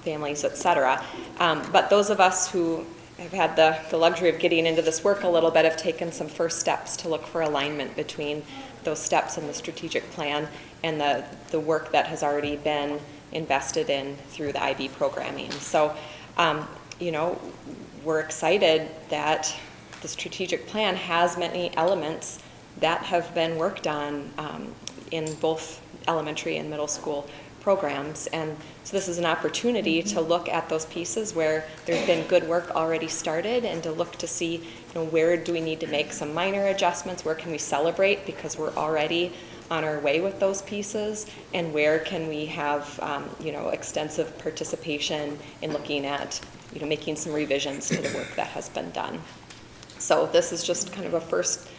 families, et cetera. But those of us who have had the luxury of getting into this work a little bit have taken some first steps to look for alignment between those steps in the strategic plan and the work that has already been invested in through the IB programming. So, you know, we're excited that the strategic plan has many elements that have been worked on in both elementary and middle school programs. And so this is an opportunity to look at those pieces where there's been good work already started and to look to see, you know, where do we need to make some minor adjustments, where can we celebrate because we're already on our way with those pieces, and where can we have, you know, extensive participation in looking at, you know, making some revisions to the work that has been done. So this is just kind of a first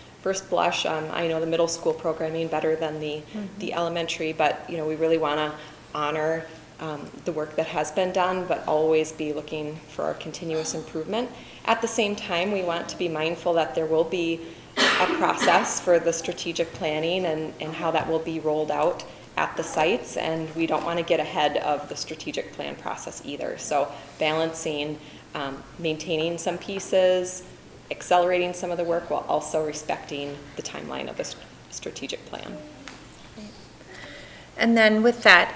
blush. I know the middle school programming better than the elementary, but you know, we really want to honor the work that has been done, but always be looking for our continuous improvement. At the same time, we want to be mindful that there will be a process for the strategic planning and how that will be rolled out at the sites, and we don't want to get ahead of the strategic plan process either. So balancing, maintaining some pieces, accelerating some of the work while also respecting the timeline of the strategic plan. And then with that,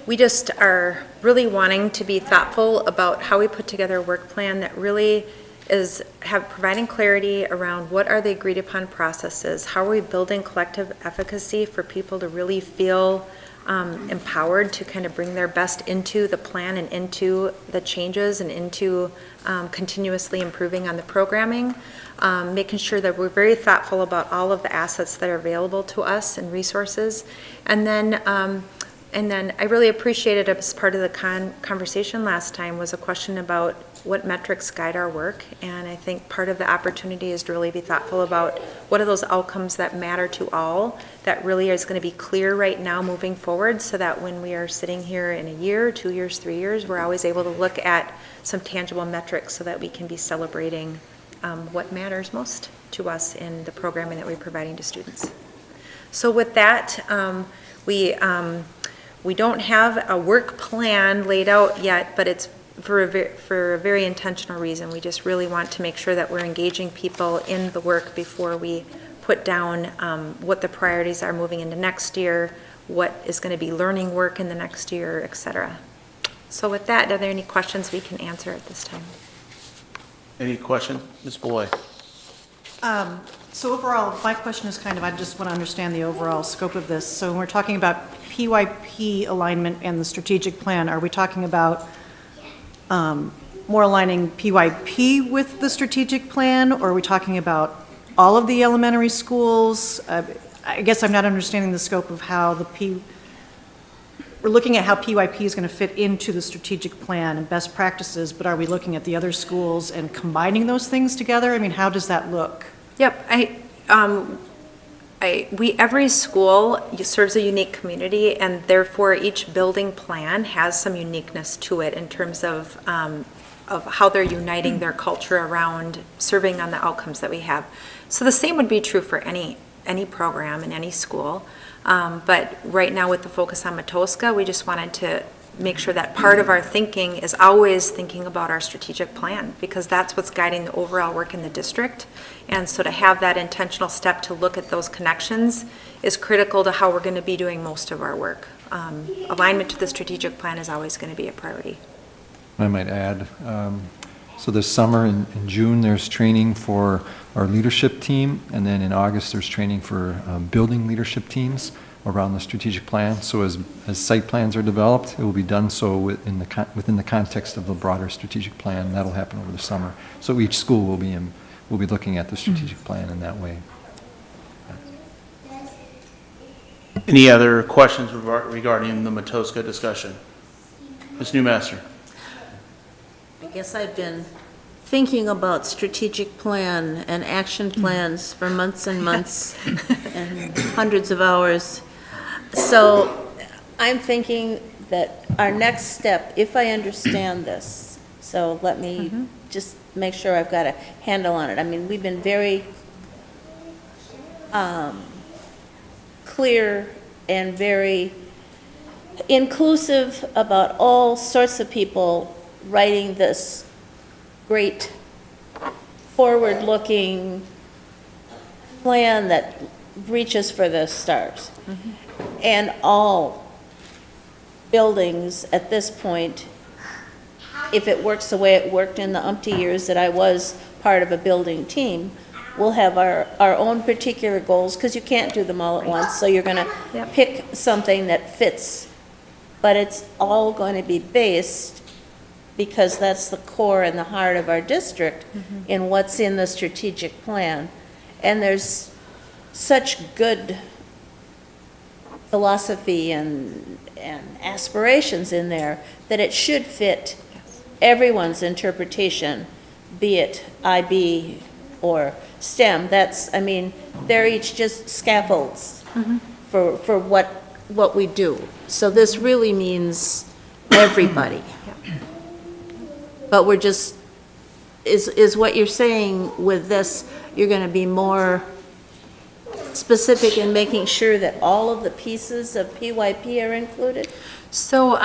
we just are really wanting to be thoughtful about how we put together a work plan that really is providing clarity around what are the agreed upon processes, how are we building collective efficacy for people to really feel empowered to kind of bring their best into the plan and into the changes and into continuously improving on the programming, making sure that we're very thoughtful about all of the assets that are available to us and resources. And then I really appreciated, as part of the conversation last time, was a question about what metrics guide our work. And I think part of the opportunity is to really be thoughtful about what are those outcomes that matter to all, that really is going to be clear right now moving forward, so that when we are sitting here in a year, 2 years, 3 years, we're always able to look at some tangible metrics so that we can be celebrating what matters most to us in the programming that we're providing to students. So with that, we don't have a work plan laid out yet, but it's for a very intentional reason. We just really want to make sure that we're engaging people in the work before we put down what the priorities are moving into next year, what is going to be learning work in the next year, et cetera. So with that, are there any questions we can answer at this time? Any question? Ms. Beloy? So overall, my question is kind of, I just want to understand the overall scope of this. So when we're talking about PYP alignment and the strategic plan, are we talking about more aligning PYP with the strategic plan, or are we talking about all of the elementary schools? I guess I'm not understanding the scope of how we're looking at how PYP is going to fit into the strategic plan and best practices, but are we looking at the other schools and combining those things together? I mean, how does that look? Yep, every school serves a unique community, and therefore each building plan has some uniqueness to it in terms of how they're uniting their culture around serving on the outcomes that we have. So the same would be true for any program in any school. But right now, with the focus on Matoska, we just wanted to make sure that part of our thinking is always thinking about our strategic plan, because that's what's guiding the overall work in the district. And so to have that intentional step to look at those connections is critical to how we're going to be doing most of our work. Alignment to the strategic plan is always going to be a priority. I might add, so this summer in June, there's training for our leadership team, and then in August, there's training for building leadership teams. around the strategic plan. So as site plans are developed, it will be done so within the context of the broader strategic plan. That'll happen over the summer. So each school will be looking at the strategic plan in that way. Any other questions regarding the Matoska discussion? Ms. Newmaster? I guess I've been thinking about strategic plan and action plans for months and months and hundreds of hours. So I'm thinking that our next step, if I understand this, so let me just make sure I've got a handle on it. I mean, we've been very clear and very inclusive about all sorts of people writing this great forward-looking plan that reaches for the stars. And all buildings at this point, if it works the way it worked in the umpty years that I was part of a building team, we'll have our own particular goals, because you can't do them all at once, so you're going to pick something that fits. But it's all going to be based, because that's the core and the heart of our district, in what's in the strategic plan. And there's such good philosophy and aspirations in there that it should fit everyone's interpretation, be it IB or STEM. That's, I mean, they're each just scaffolds for what we do. So this really means everybody. But we're just, is what you're saying with this, you're going to be more specific in making sure that all of the pieces of PYP are included? So,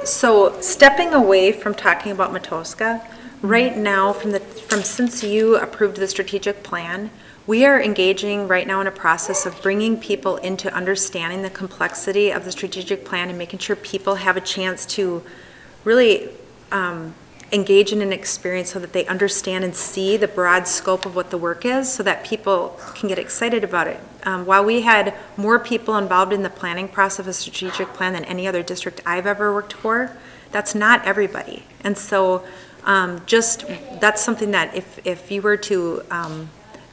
so stepping away from talking about Matoska, right now, since you approved the strategic plan, we are engaging right now in a process of bringing people into understanding the complexity of the strategic plan and making sure people have a chance to really engage in an experience so that they understand and see the broad scope of what the work is, so that people can get excited about it. While we had more people involved in the planning process of a strategic plan than any other district I've ever worked for, that's not everybody. And so that's something that if you were to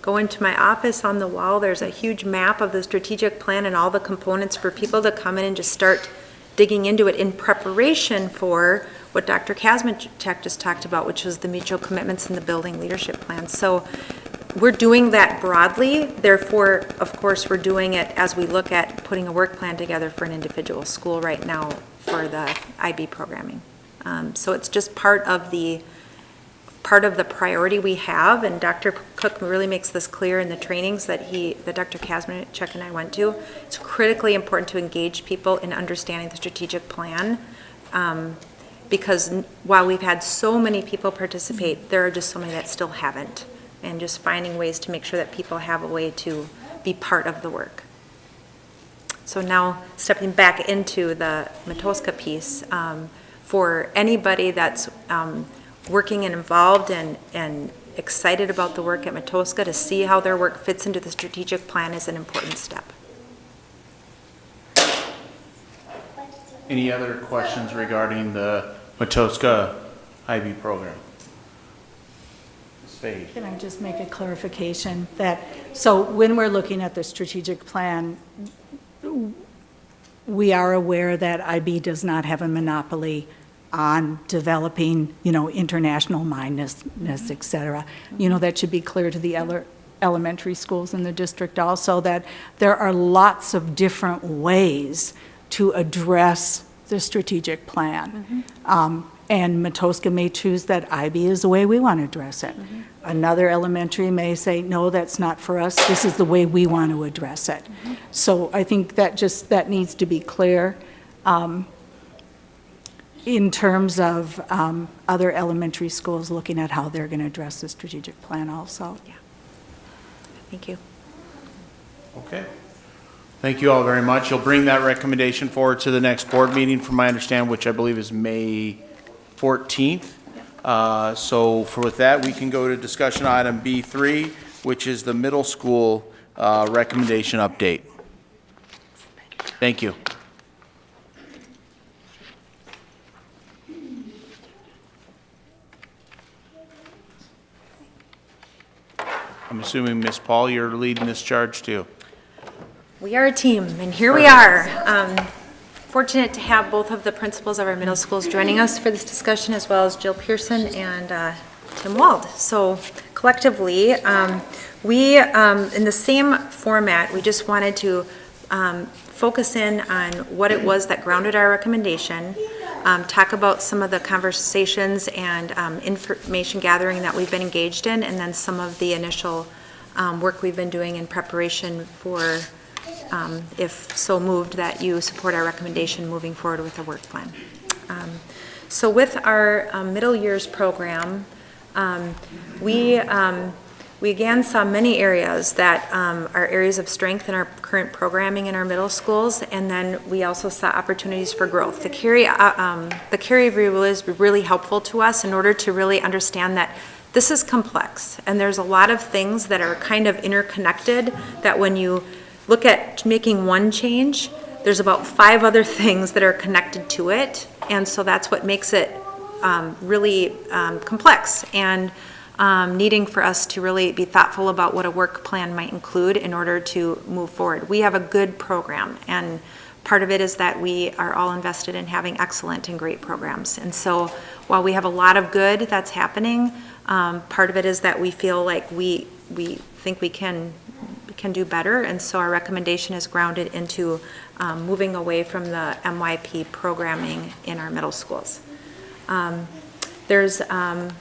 go into my office, on the wall, there's a huge map of the strategic plan and all the components for people to come in and just start digging into it in preparation for what Dr. Kazmachek just talked about, which was the mutual commitments and the building leadership plan. So we're doing that broadly. Therefore, of course, we're doing it as we look at putting a work plan together for an individual school right now for the IB programming. So it's just part of the priority we have, and Dr. Cook really makes this clear in the trainings that Dr. Kazmachek and I went to. It's critically important to engage people in understanding the strategic plan, because while we've had so many people participate, there are just so many that still haven't, and just finding ways to make sure that people have a way to be part of the work. So now, stepping back into the Matoska piece, for anybody that's working and involved and excited about the work at Matoska, to see how their work fits into the strategic plan is an important step. Any other questions regarding the Matoska IB program? Ms. Fahey? Can I just make a clarification that, so when we're looking at the strategic plan, we are aware that IB does not have a monopoly on developing, international mindedness, et cetera. That should be clear to the elementary schools in the district also, that there are lots of different ways to address the strategic plan. And Matoska may choose that IB is the way we want to address it. Another elementary may say, no, that's not for us. This is the way we want to address it. So I think that needs to be clear. In terms of other elementary schools looking at how they're going to address the strategic plan also. Yeah. Thank you. Okay. Thank you all very much. You'll bring that recommendation forward to the next board meeting, from my understanding, which I believe is May 14th. So with that, we can go to discussion item B3, which is the middle school recommendation update. Thank you. I'm assuming, Ms. Paul, you're leading this charge too. We are a team, and here we are. Fortunate to have both of the principals of our middle schools joining us for this discussion, as well as Jill Pearson and Tim Wald. So collectively, we, in the same format, we just wanted to focus in on what it was that grounded our recommendation, talk about some of the conversations and information gathering that we've been engaged in, and then some of the initial work we've been doing in preparation for, if so moved, that you support our recommendation moving forward with the work plan. So with our middle years program, we again saw many areas that are areas of strength in our current programming in our middle schools, and then we also saw opportunities for growth. The Cary review was really helpful to us in order to really understand that this is complex, and there's a lot of things that are kind of interconnected, that when you look at making one change, there's about 5 other things that are connected to it, and so that's what makes it really complex, and needing for us to really be thoughtful about what a work plan might include in order to move forward. We have a good program, and part of it is that we are all invested in having excellent and great programs. And so while we have a lot of good that's happening, part of it is that we feel like we think we can do better, and so our recommendation is grounded into moving away from the MYP programming in our middle schools. There's a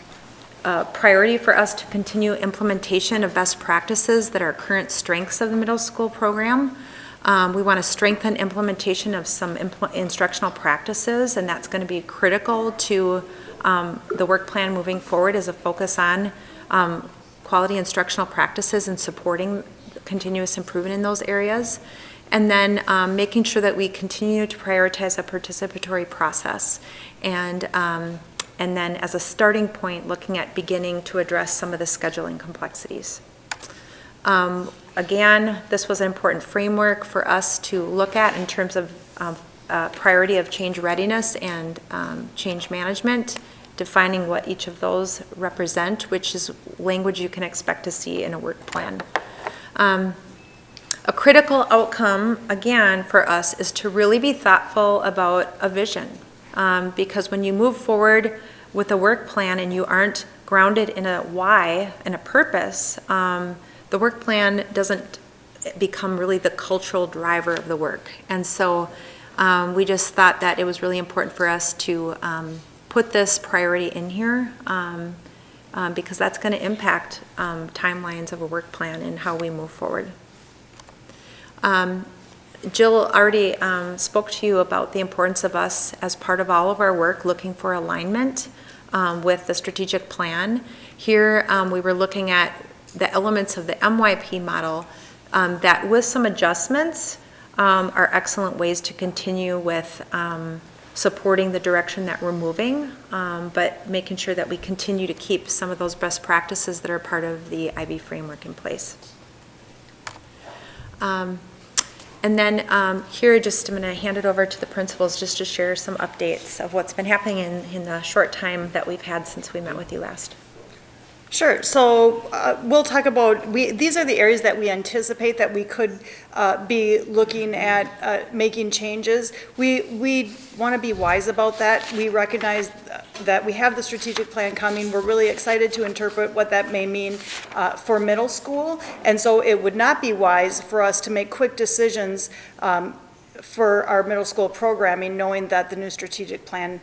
priority for us to continue implementation of best practices that are current strengths of the middle school program. We want to strengthen implementation of some instructional practices, and that's going to be critical to the work plan moving forward, as a focus on quality instructional practices and supporting continuous improvement in those areas. And then making sure that we continue to prioritize a participatory process, and then as a starting point, looking at beginning to address some of the scheduling complexities. Again, this was an important framework for us to look at in terms of priority of change readiness and change management, defining what each of those represent, which is language you can expect to see in a work plan. A critical outcome, again, for us is to really be thoughtful about a vision. Because when you move forward with a work plan and you aren't grounded in a why and a purpose, the work plan doesn't become really the cultural driver of the work. And so we just thought that it was really important for us to put this priority in here, because that's going to impact timelines of a work plan and how we move forward. Jill already spoke to you about the importance of us, as part of all of our work, looking for alignment with the strategic plan. Here we were looking at the elements of the MYP model that, with some adjustments, are excellent ways to continue with supporting the direction that we're moving, but making sure that we continue to keep some of those best practices that are part of the IB framework in place. And then here, just I'm going to hand it over to the principals just to share some updates of what's been happening in the short time that we've had since we met with you last. Sure. So we'll talk about, these are the areas that we anticipate that we could be looking at making changes. We want to be wise about that. We recognize that we have the strategic plan coming. We're really excited to interpret what that may mean for middle school. And so it would not be wise for us to make quick decisions for our middle school programming, knowing that the new strategic plan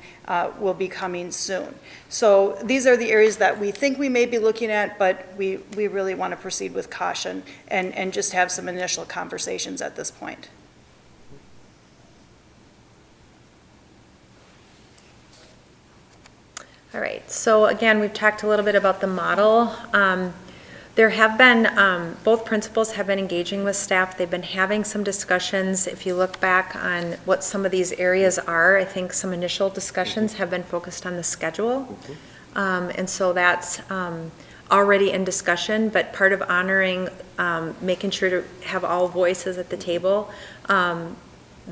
will be coming soon. So these are the areas that we think we may be looking at, but we really want to proceed with caution and just have some initial conversations at this point. All right, so again, we've talked a little bit about the model. There have been, both principals have been engaging with staff. They've been having some discussions. If you look back on what some of these areas are, I think some initial discussions have been focused on the schedule. And so that's already in discussion, but part of honoring, making sure to have all voices at the table,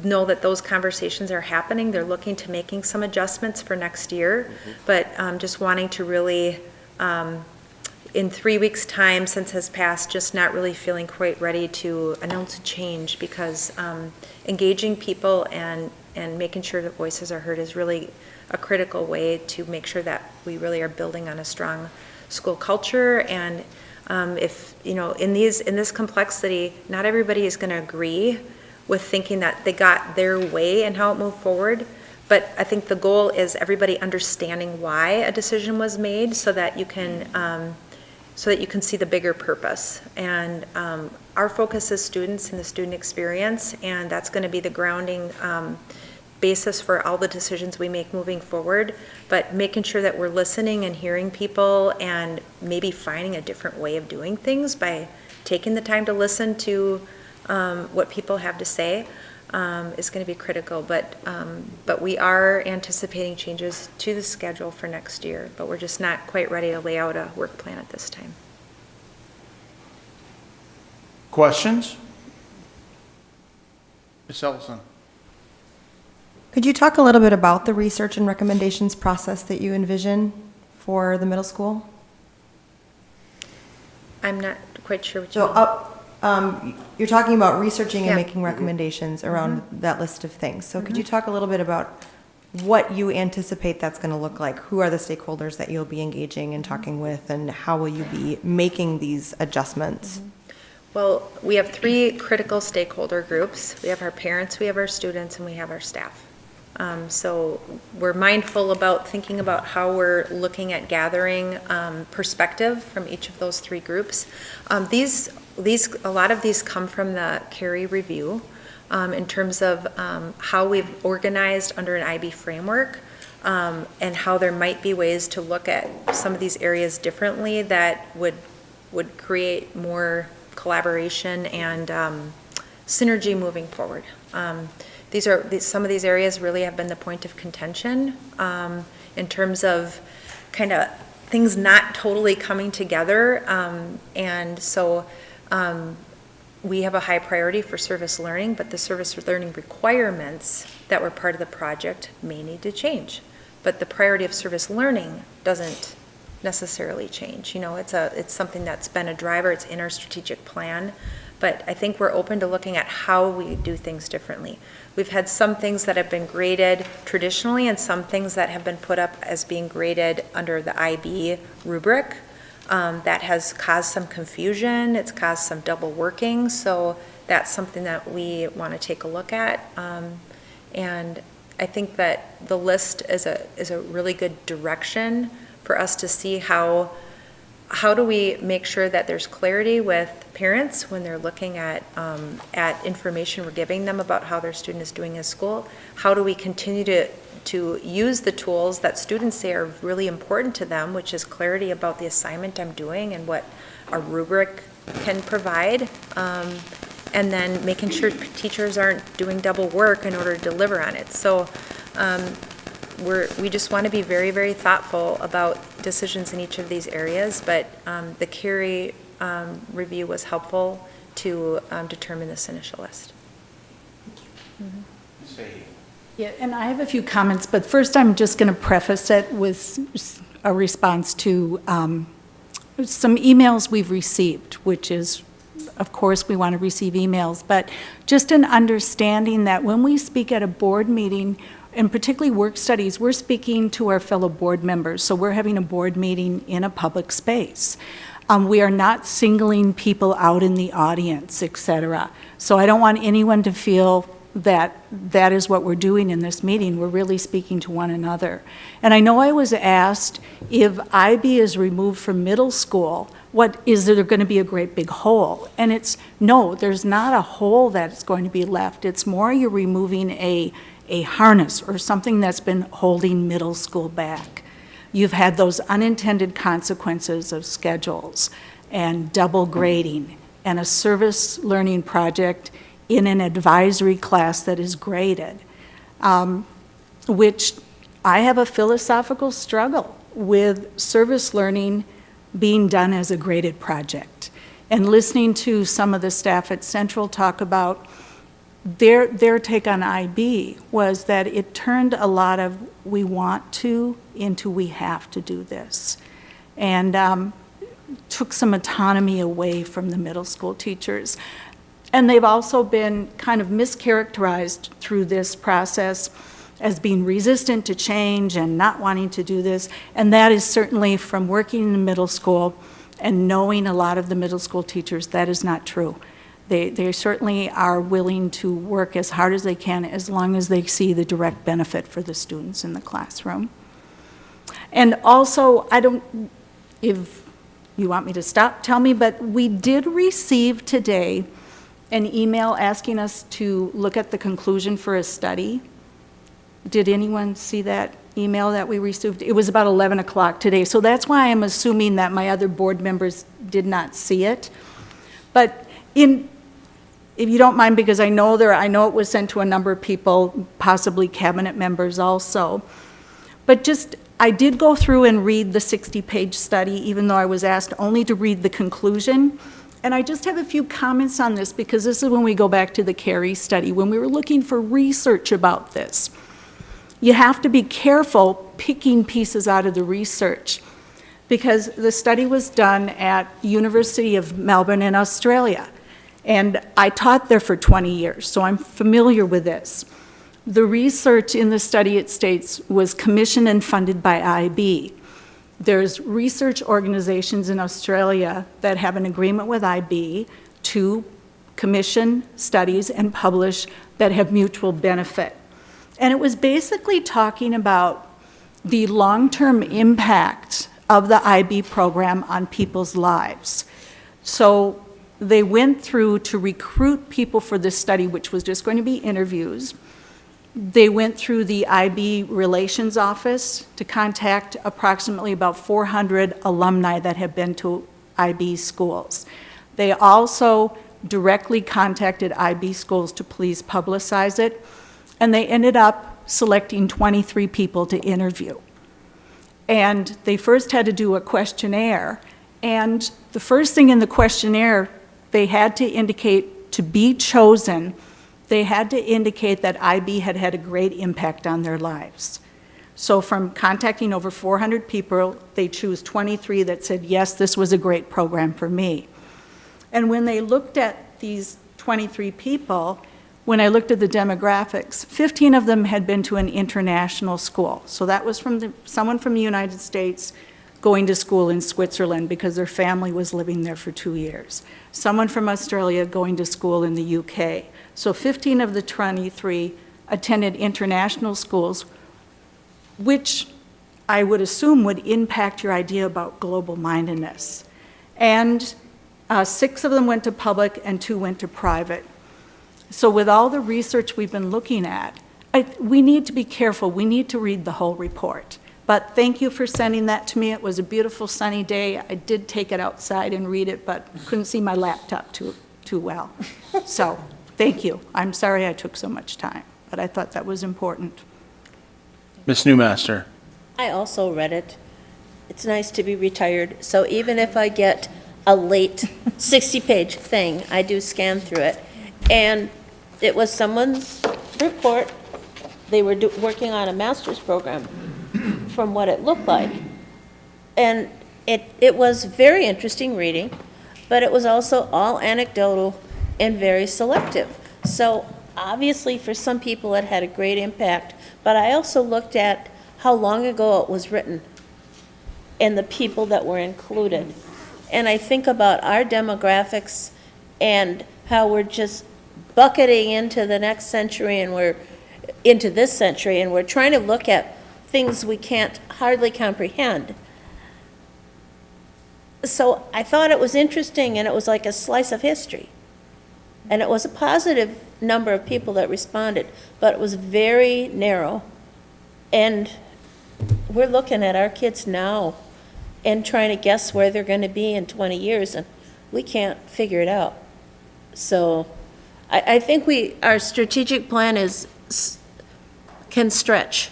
know that those conversations are happening. They're looking to making some adjustments for next year, but just wanting to really, in 3 weeks' time since has passed, just not really feeling quite ready to announce a change, because engaging people and making sure that voices are heard is really a critical way to make sure that we really are building on a strong school culture. And if, you know, in this complexity, not everybody is going to agree with thinking that they got their way and how it moved forward. But I think the goal is everybody understanding why a decision was made, so that you can see the bigger purpose. And our focus is students and the student experience, and that's going to be the grounding basis for all the decisions we make moving forward. But making sure that we're listening and hearing people, and maybe finding a different way of doing things by taking the time to listen to what people have to say is going to be critical. But we are anticipating changes to the schedule for next year, but we're just not quite ready to lay out a work plan at this time. Questions? Ms. Ellison? Could you talk a little bit about the research and recommendations process that you envision for the middle school? I'm not quite sure what you mean. You're talking about researching Yeah. and making recommendations around that list of things. So could you talk a little bit about what you anticipate that's going to look like? Who are the stakeholders that you'll be engaging and talking with, and how will you be making these adjustments? Well, we have 3 critical stakeholder groups. We have our parents, we have our students, and we have our staff. So we're mindful about thinking about how we're looking at gathering perspective from each of those 3 groups. A lot of these come from the CARE review in terms of how we've organized under an IB framework, and how there might be ways to look at some of these areas differently that would create more collaboration and synergy moving forward. Some of these areas really have been the point of contention in terms of kind of things not totally coming together. And so we have a high priority for service learning, but the service learning requirements that were part of the project may need to change. But the priority of service learning doesn't necessarily change. You know, it's something that's been a driver, it's in our strategic plan. But I think we're open to looking at how we do things differently. We've had some things that have been graded traditionally, and some things that have been put up as being graded under the IB rubric. That has caused some confusion, it's caused some double working, so that's something that we want to take a look at. And I think that the list is a really good direction for us to see how do we make sure that there's clarity with parents when they're looking at information we're giving them about how their student is doing in school? How do we continue to use the tools that students say are really important to them, which is clarity about the assignment I'm doing and what a rubric can provide, and then making sure teachers aren't doing double work in order to deliver on it. So we just want to be very, very thoughtful about decisions in each of these areas, but the CARE review was helpful to determine this initial list. Yeah, and I have a few comments, but first I'm just going to preface it with a response to some emails we've received, which is, of course, we want to receive emails, but just an understanding that when we speak at a board meeting, and particularly work studies, we're speaking to our fellow board members, so we're having a board meeting in a public space. We are not singling people out in the audience, et cetera. So I don't want anyone to feel that that is what we're doing in this meeting. We're really speaking to one another. And I know I was asked if IB is removed from middle school, is there going to be a great big hole? And it's, no, there's not a hole that's going to be left. It's more you're removing a harness or something that's been holding middle school back. You've had those unintended consequences of schedules and double grading and a service learning project in an advisory class that is graded, which I have a philosophical struggle with service learning being done as a graded project. And listening to some of the staff at Central talk about their take on IB was that it turned a lot of we want to into we have to do this. And took some autonomy away from the middle school teachers. And they've also been kind of mischaracterized through this process as being resistant to change and not wanting to do this. And that is certainly from working in the middle school and knowing a lot of the middle school teachers, that is not true. They certainly are willing to work as hard as they can as long as they see the direct benefit for the students in the classroom. And also, if you want me to stop, tell me, but we did receive today an email asking us to look at the conclusion for a study. Did anyone see that email that we received? It was about 11 o'clock today, so that's why I'm assuming that my other board members did not see it. But if you don't mind, because I know it was sent to a number of people, possibly cabinet members also, but I did go through and read the 60-page study, even though I was asked only to read the conclusion. And I just have a few comments on this, because this is when we go back to the Carey study, when we were looking for research about this. You have to be careful picking pieces out of the research, because the study was done at University of Melbourne in Australia. And I taught there for 20 years, so I'm familiar with this. The research in the study, it states, was commissioned and funded by IB. There's research organizations in Australia that have an agreement with IB to commission studies and publish that have mutual benefit. And it was basically talking about the long-term impact of the IB program on people's lives. So they went through to recruit people for this study, which was just going to be interviews. They went through the IB Relations Office to contact approximately about 400 alumni that have been to IB schools. They also directly contacted IB schools to please publicize it, and they ended up selecting 23 people to interview. And they first had to do a questionnaire, and the first thing in the questionnaire, they had to indicate to be chosen, they had to indicate that IB had had a great impact on their lives. So from contacting over 400 people, they choose 23 that said, yes, this was a great program for me. And when they looked at these 23 people, when I looked at the demographics, 15 of them had been to an international school. So that was from someone from the United States going to school in Switzerland because their family was living there for 2 years. Someone from Australia going to school in the UK. So 15 of the 23 attended international schools, which I would assume would impact your idea about global mindedness. And 6 of them went to public and 2 went to private. So with all the research we've been looking at, we need to be careful. We need to read the whole report. But thank you for sending that to me. It was a beautiful sunny day. I did take it outside and read it, but couldn't see my laptop too well. So thank you. I'm sorry I took so much time, but I thought that was important. Ms. Newmaster. I also read it. It's nice to be retired, so even if I get a late 60-page thing, I do scan through it. And it was someone's report. They were working on a master's program from what it looked like. And it was very interesting reading, but it was also all anecdotal and very selective. So obviously for some people it had a great impact, but I also looked at how long ago it was written and the people that were included. And I think about our demographics and how we're just bucketing into the next century and we're into this century and we're trying to look at things we can't hardly comprehend. So I thought it was interesting, and it was like a slice of history. And it was a positive number of people that responded, but it was very narrow. And we're looking at our kids now and trying to guess where they're going to be in 20 years, and we can't figure it out. So I think our strategic plan can stretch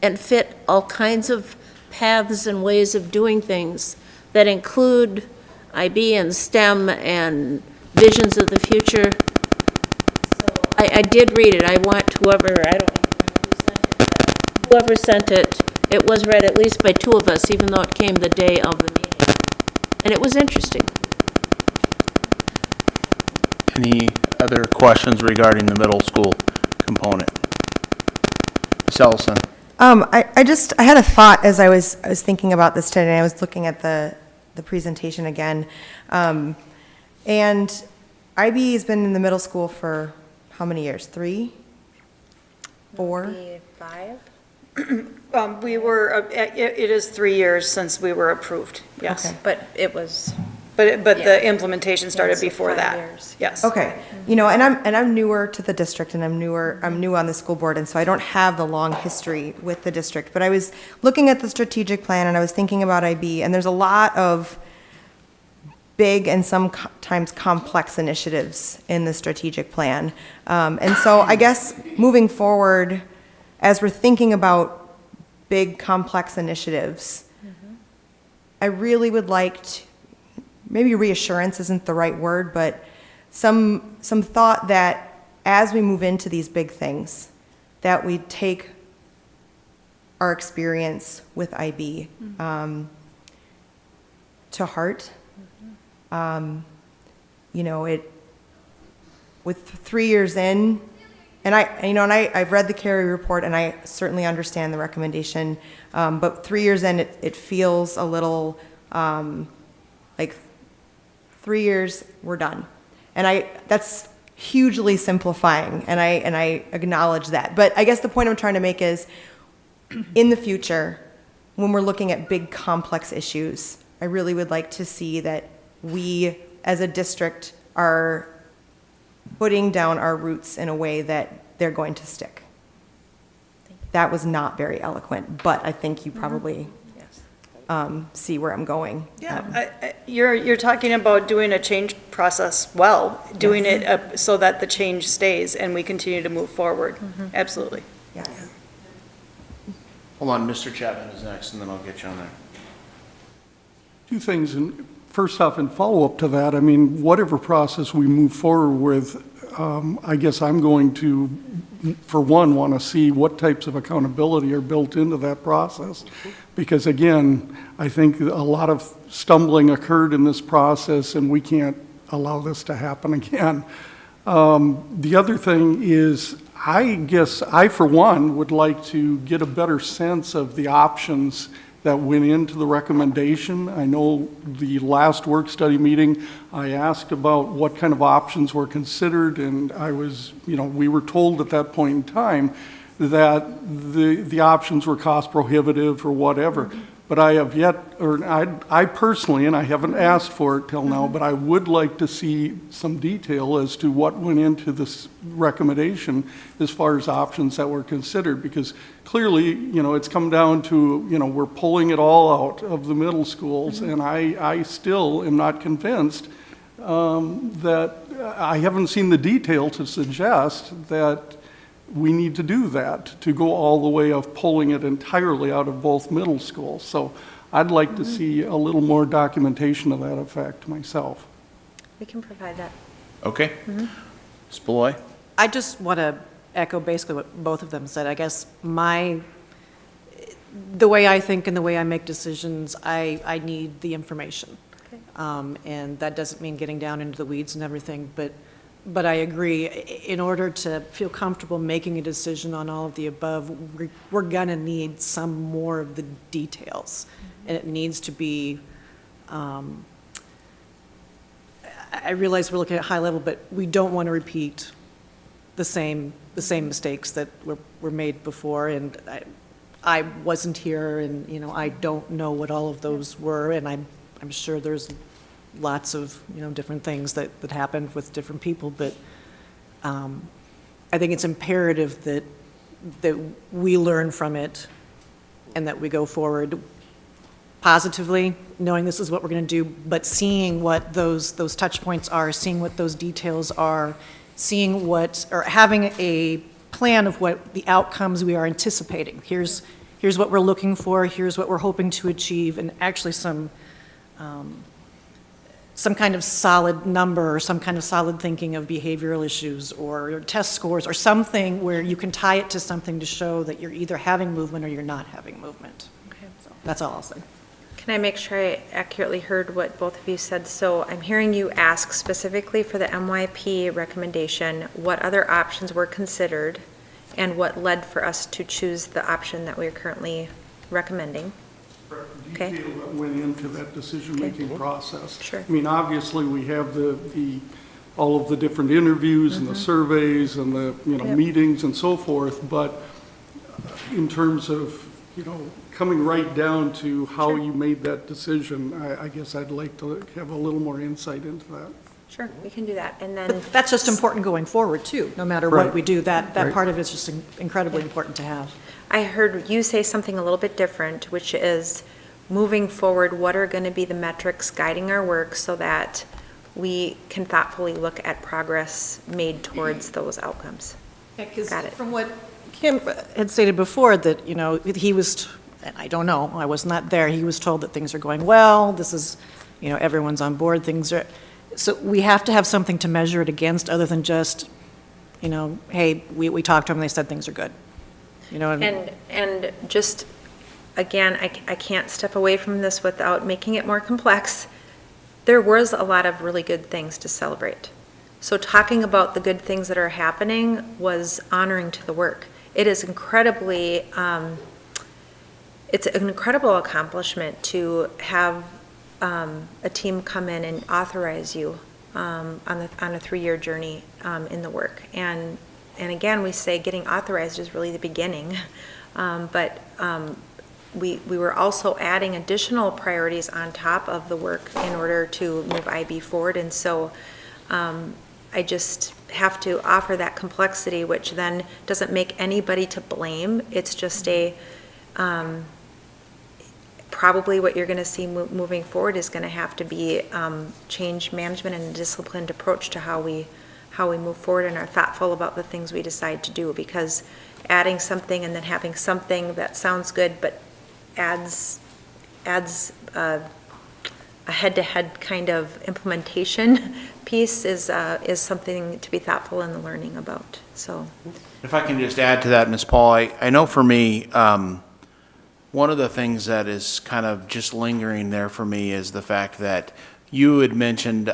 and fit all kinds of paths and ways of doing things that include IB and STEM and visions of the future. So I did read it. I want whoever, I don't know whoever sent it, it was read at least by two of us, even though it came the day of the meeting. And it was interesting. Any other questions regarding the middle school component? Ms. Ellison? I had a thought as I was thinking about this today. I was looking at the presentation again. And IB has been in the middle school for how many years? 3? 4? Maybe 5? We were, it is 3 years since we were approved, yes. Okay. But it was, But Yeah. the implementation started so before 5 that. years. Yes. Okay, you know, and I'm newer to the district, and I'm new on the school board, and so I don't have the long history with the district. But I was looking at the strategic plan, and I was thinking about IB, and there's a lot of big and sometimes complex initiatives in the strategic plan. And so I guess moving forward, as we're thinking about big, complex initiatives, I really would like to, maybe reassurance isn't the right word, but some thought that as we move into these big things, that we take our experience with IB to heart. You know, with 3 years in, and I've read the Carey report, and I certainly understand the recommendation, but 3 years in, it feels a little like 3 years, we're done. And that's hugely simplifying, and I acknowledge that. But I guess the point I'm trying to make is, in the future, when we're looking at big, complex issues, I really would like to see that we, as a district, are putting down our roots in a way that they're going to stick. That was not very eloquent, but I think you probably see where I'm going. Yeah, you're talking about doing a change process well, doing it so that the change stays and we continue to move forward. Absolutely. Yes. Hold on, Mr. Chapman is next, and then I'll get you on there. 2 things, and first off, in follow-up to that, I mean, whatever process we move forward with, I guess I'm going to, for one, want to see what types of accountability are built into that process. Because again, I think a lot of stumbling occurred in this process, and we can't allow this to happen again. The other thing is, I guess I, for one, would like to get a better sense of the options that went into the recommendation. I know the last work study meeting, I asked about what kind of options were considered, and we were told at that point in time that the options were cost prohibitive or whatever. But I have yet, or I personally, and I haven't asked for it till now, but I would like to see some detail as to what went into this recommendation as far as options that were considered, because clearly, it's come down to, we're pulling it all out of the middle schools, and I still am not convinced that I haven't seen the detail to suggest that we need to do that, to go all the way of pulling it entirely out of both middle schools. So I'd like to see a little more documentation of that effect myself. We can provide that. Okay. Ms. Beloy? I just want to echo basically what both of them said. I guess the way I think and the way I make decisions, I need the information. Okay. And that doesn't mean getting down into the weeds and everything, but I agree, in order to feel comfortable making a decision on all of the above, we're gonna need some more of the details. And it needs to be, I realize we're looking at high level, but we don't want to repeat the same mistakes that were made before. And I wasn't here, and, I don't know what all of those were, and I'm sure there's lots of, different things that happened with different people, but I think it's imperative that we learn from it and that we go forward positively, knowing this is what we're going to do, but seeing what those touch points are, seeing what those details are, seeing or having a plan of what the outcomes we are anticipating. Here's what we're looking for, here's what we're hoping to achieve, and actually some some kind of solid number or some kind of solid thinking of behavioral issues or test scores or something where you can tie it to something to show that you're either having movement or you're not having movement. Okay. So that's all I'll say. Can I make sure I accurately heard what both of you said? So I'm hearing you ask specifically for the MYP recommendation, what other options were considered and what led for us to choose the option that we're currently recommending? Okay. Detail that went into that decision-making process. Sure. I mean, obviously, we have all of the different interviews and the surveys and the, Yep. meetings and so forth, but in terms of, coming right down to how you made that decision, I guess I'd like to have a little more insight into that. Sure, we can do that. And then That's just important going forward, too. No matter Right. what we do, that Right. part of it is just incredibly important to have. I heard you say something a little bit different, which is moving forward, what are going to be the metrics guiding our work so that we can thoughtfully look at progress made towards those outcomes? Got it. From what Kim had stated before, that, he was, and I don't know, I was not there, he was told that things are going well, this is, everyone's on board, things are, so we have to have something to measure it against other than just, hey, we talked to them, they said things are good. And just, again, I can't step away from this without making it more complex. There was a lot of really good things to celebrate. So talking about the good things that are happening was honoring to the work. It is incredibly, it's an incredible accomplishment to have a team come in and authorize you on a 3-year journey in the work. And again, we say getting authorized is really the beginning, but we were also adding additional priorities on top of the work in order to move IB forward. And so I just have to offer that complexity, which then doesn't make anybody to blame. It's just probably what you're going to see moving forward is going to have to be change management and a disciplined approach to how we move forward and are thoughtful about the things we decide to do, because adding something and then having something that sounds good but adds a head-to-head kind of implementation piece is something to be thoughtful in the learning about. So, If I can just add to that, Ms. Paul, I know for me, one of the things that is kind of just lingering there for me is the fact that you had mentioned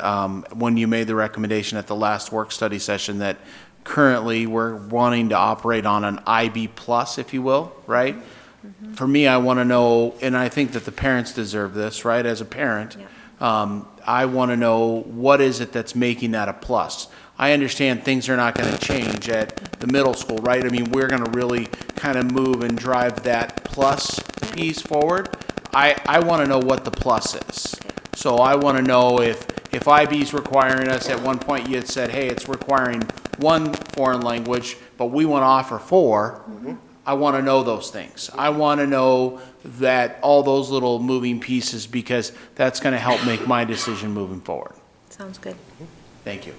when you made the recommendation at the last work study session that currently we're wanting to operate on an IB plus, if you will, right? Mm-hmm. For me, I want to know, and I think that the parents deserve this, right? As a parent, I want to know what is it that's making that a plus. I understand things are not going to change at the middle school, right? I mean, we're going to really kind of move and drive that plus piece forward. I want to know what the plus is. So I want to know if IB's requiring us, at one point you had said, hey, it's requiring 1 foreign language, but we want to offer 4. Mm-hmm. I want to know those things. I want to know that all those little moving pieces, because that's going to help make my decision moving forward. sounds good. Thank you.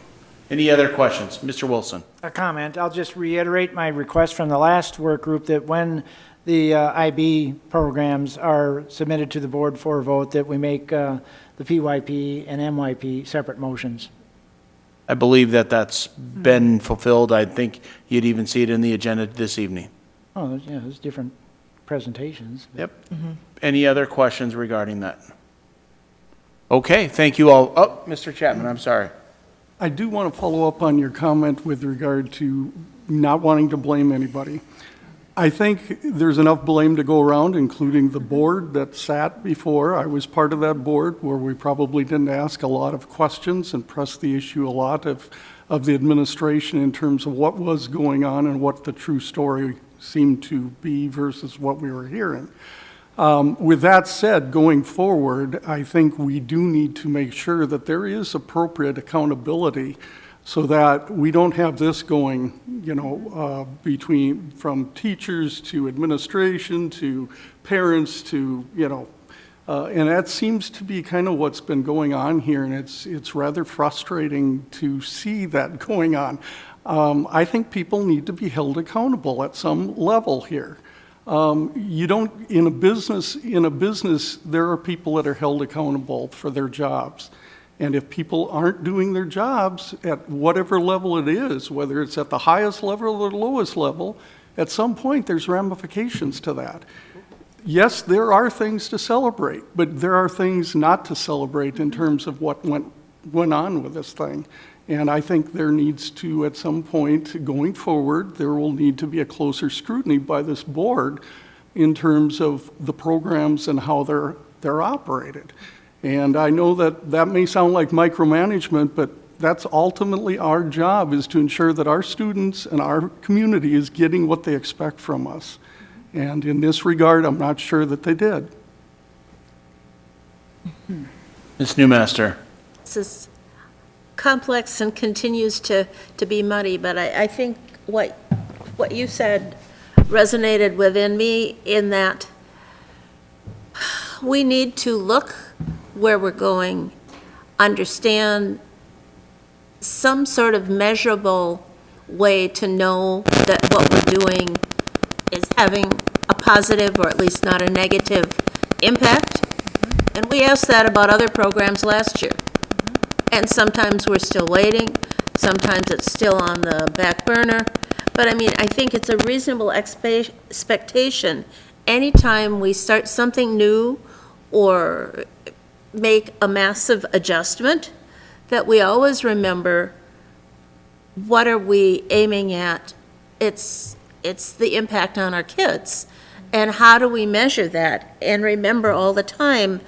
Any other questions? Mr. Wilson? A comment. I'll just reiterate my request from the last work group that when the IB programs are submitted to the board for a vote, that we make the PYP and MYP separate motions. I believe that that's been fulfilled. I think you'd even see it in the agenda this evening. Oh, yeah, there's different presentations. Yep. Any other questions regarding that? Okay, thank you all. Oh, Mr. Chapman, I'm sorry. I do want to follow up on your comment with regard to not wanting to blame anybody. I think there's enough blame to go around, including the board that sat before. I was part of that board where we probably didn't ask a lot of questions and press the issue a lot of the administration in terms of what was going on and what the true story seemed to be versus what we were hearing. With that said, going forward, I think we do need to make sure that there is appropriate accountability so that we don't have this going, from teachers to administration to parents to, and that seems to be kind of what's been going on here, and it's rather frustrating to see that going on. I think people need to be held accountable at some level here. You don't, in a business, there are people that are held accountable for their jobs. And if people aren't doing their jobs at whatever level it is, whether it's at the highest level or the lowest level, at some point there's ramifications to that. Yes, there are things to celebrate, but there are things not to celebrate in terms of what went on with this thing. And I think there needs to, at some point going forward, there will need to be a closer scrutiny by this board in terms of the programs and how they're operated. And I know that that may sound like micromanagement, but that's ultimately our job, is to ensure that our students and our community is getting what they expect from us. And in this regard, I'm not sure that they did. Ms. Newmaster. This is complex and continues to be muddy, but I think what you said resonated within me, in that we need to look where we're going, understand some sort of measurable way to know that what we're doing is having a positive, or at least not a negative, impact. And we asked that about other programs last year. And sometimes we're still waiting, sometimes it's still on the back burner. But I mean, I think it's a reasonable expectation anytime we start something new or make a massive adjustment, that we always remember, what are we aiming at? It's the impact on our kids. And how do we measure that? And remember all the time,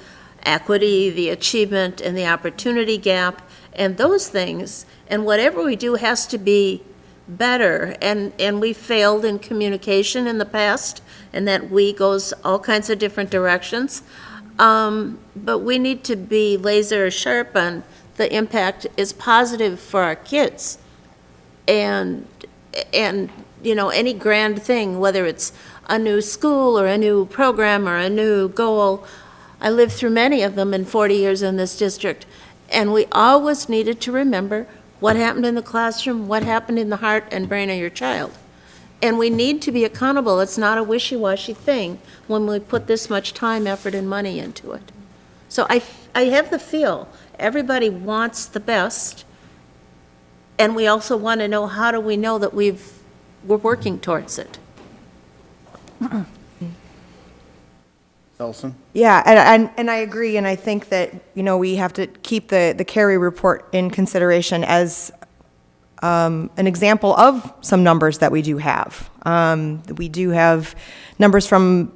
equity, the achievement, and the opportunity gap, and those things. And whatever we do has to be better. And we failed in communication in the past, and that we goes all kinds of different directions. But we need to be laser sharp on the impact is positive for our kids. And you know, any grand thing, whether it's a new school or a new program or a new goal, I lived through many of them in 40 years in this district, and we always needed to remember what happened in the classroom, what happened in the heart and brain of your child. And we need to be accountable. It's not a wishy-washy thing when we put this much time, effort, and money into it. So I have the feel everybody wants the best, and we also want to know, how do we know that we're working towards it? Elson? Yeah, and I agree, and I think that, you know, we have to keep the Carey report in consideration as an example of some numbers that we do have. We do have numbers from,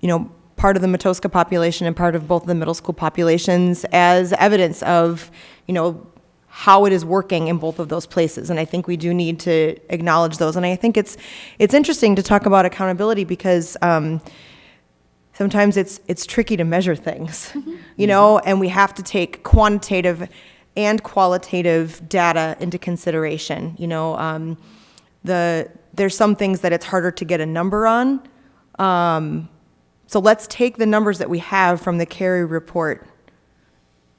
you know, part of the Matoska population and part of both the middle school populations as evidence of, you know, how it is working in both of those places. And I think we do need to acknowledge those. And I think it's interesting to talk about accountability, because sometimes it's tricky to measure things, you know, and we have to take quantitative and qualitative data into consideration. You know, there's some things that it's harder to get a number on. So let's take the numbers that we have from the Carey report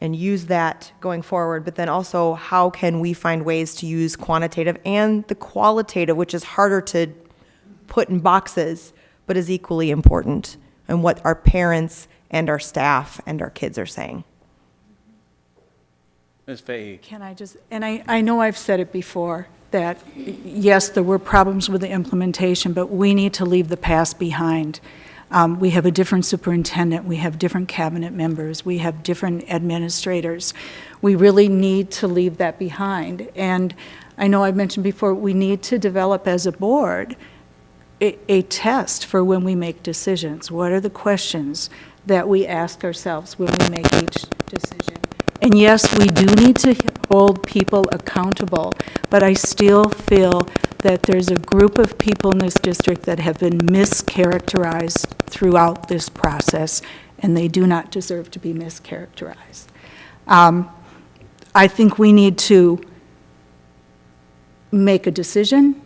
and use that going forward, but then also, how can we find ways to use quantitative and the qualitative, which is harder to put in boxes, but is equally important, and what our parents and our staff and our kids are saying. Ms. Fahey. Can I just, and I know I've said it before, that yes, there were problems with the implementation, but we need to leave the past behind. We have a different superintendent, we have different cabinet members, we have different administrators. We really need to leave that behind. And I know I've mentioned before, we need to develop as a board a test for when we make decisions. What are the questions that we ask ourselves when we make each decision? And yes, we do need to hold people accountable, but I still feel that there's a group of people in this district that have been mischaracterized throughout this process, and they do not deserve to be mischaracterized. I think we need to make a decision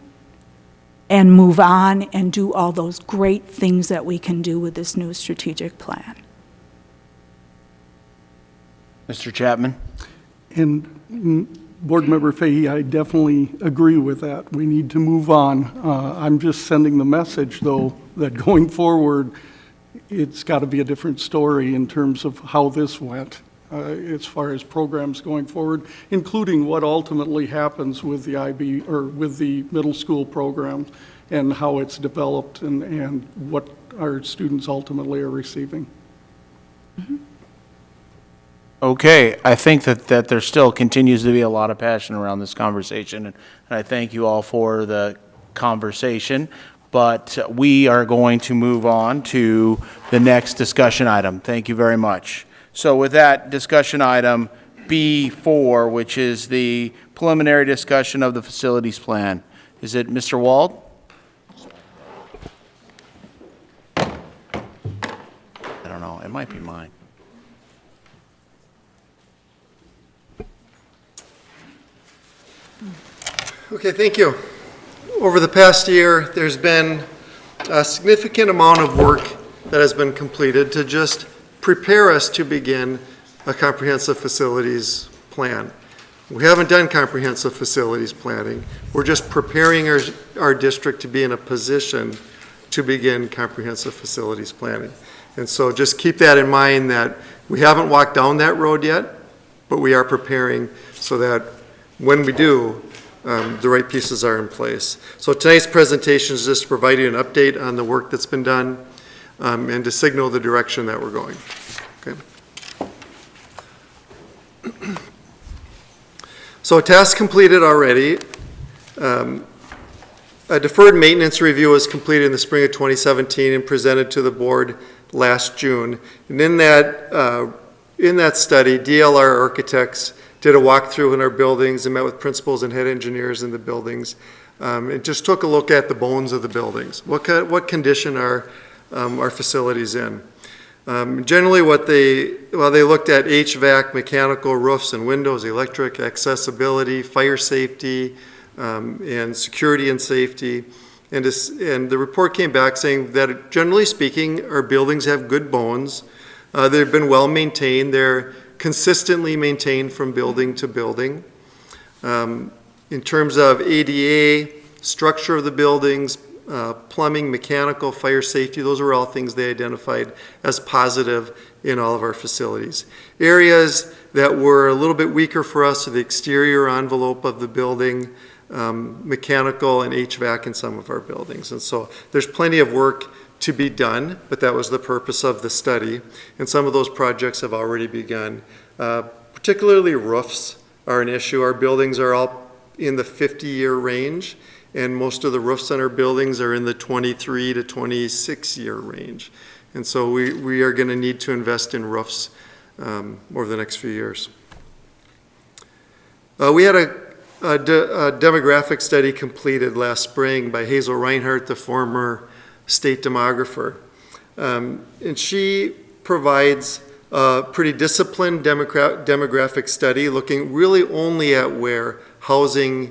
and move on and do all those great things that we can do with this new strategic plan. Mr. Chapman? And Board Member Fahey, I definitely agree with that. We need to move on. I'm just sending the message, though, that going forward, it's got to be a different story in terms of how this went. as far as programs going forward, including what ultimately happens with the IB, or with the middle school program, and how it's developed and what our students ultimately are receiving. Okay, I think that there still continues to be a lot of passion around this conversation, and I thank you all for the conversation, but we are going to move on to the next discussion item. Thank you very much. So with that, discussion item B4, which is the preliminary discussion of the facilities plan. Is it Mr. Wald? I don't know, it might be mine. Okay, thank you. Over the past year, there's been a significant amount of work that has been completed to just prepare us to begin a comprehensive facilities plan. We haven't done comprehensive facilities planning. We're just preparing our district to be in a position to begin comprehensive facilities planning. And so just keep that in mind, that we haven't walked down that road yet, but we are preparing so that when we do, the right pieces are in place. So tonight's presentation is just to provide you an update on the work that's been done and to signal the direction that we're going. Okay. So task completed already. A deferred maintenance review was completed in the spring of 2017 and presented to the board last June. And in that study, DLR Architects did a walkthrough in our buildings and met with principals and head engineers in the buildings. It just took a look at the bones of the buildings. What condition are our facilities in? Generally, they looked at HVAC, mechanical, roofs and windows, electric, accessibility, fire safety, and security and safety. And the report came back saying that, generally speaking, our buildings have good bones. They've been well maintained. They're consistently maintained from building to building. In terms of ADA, structure of the buildings, plumbing, mechanical, fire safety, those are all things they identified as positive in all of our facilities. Areas that were a little bit weaker for us are the exterior envelope of the building, mechanical and HVAC in some of our buildings. And so there's plenty of work to be done, but that was the purpose of the study. And some of those projects have already begun. Particularly roofs are an issue. Our buildings are all in the 50-year range, and most of the roofs on our buildings are in the 23 to 26-year range. And so we are going to need to invest in roofs over the next few years. We had a demographic study completed last spring by Hazel Reinhardt, the former state demographer. And she provides a pretty disciplined demographic study looking really only at where housing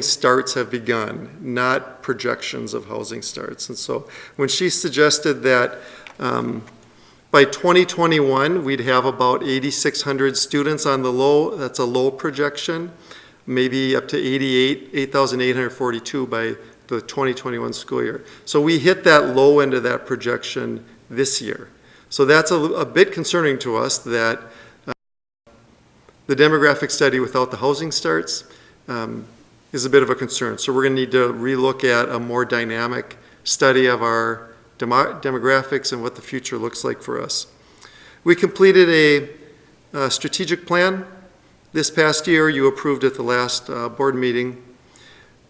starts have begun, not projections of housing starts. And so when she suggested that by 2021, we'd have about 8,600 students on the low, that's a low projection, maybe up to 8,842 by the 2021 school year. So we hit that low end of that projection this year. So that's a bit concerning to us that the demographic study without the housing starts is a bit of a concern. So we're going to need to relook at a more dynamic study of our demographics and what the future looks like for us. We completed a strategic plan this past year. You approved at the last board meeting.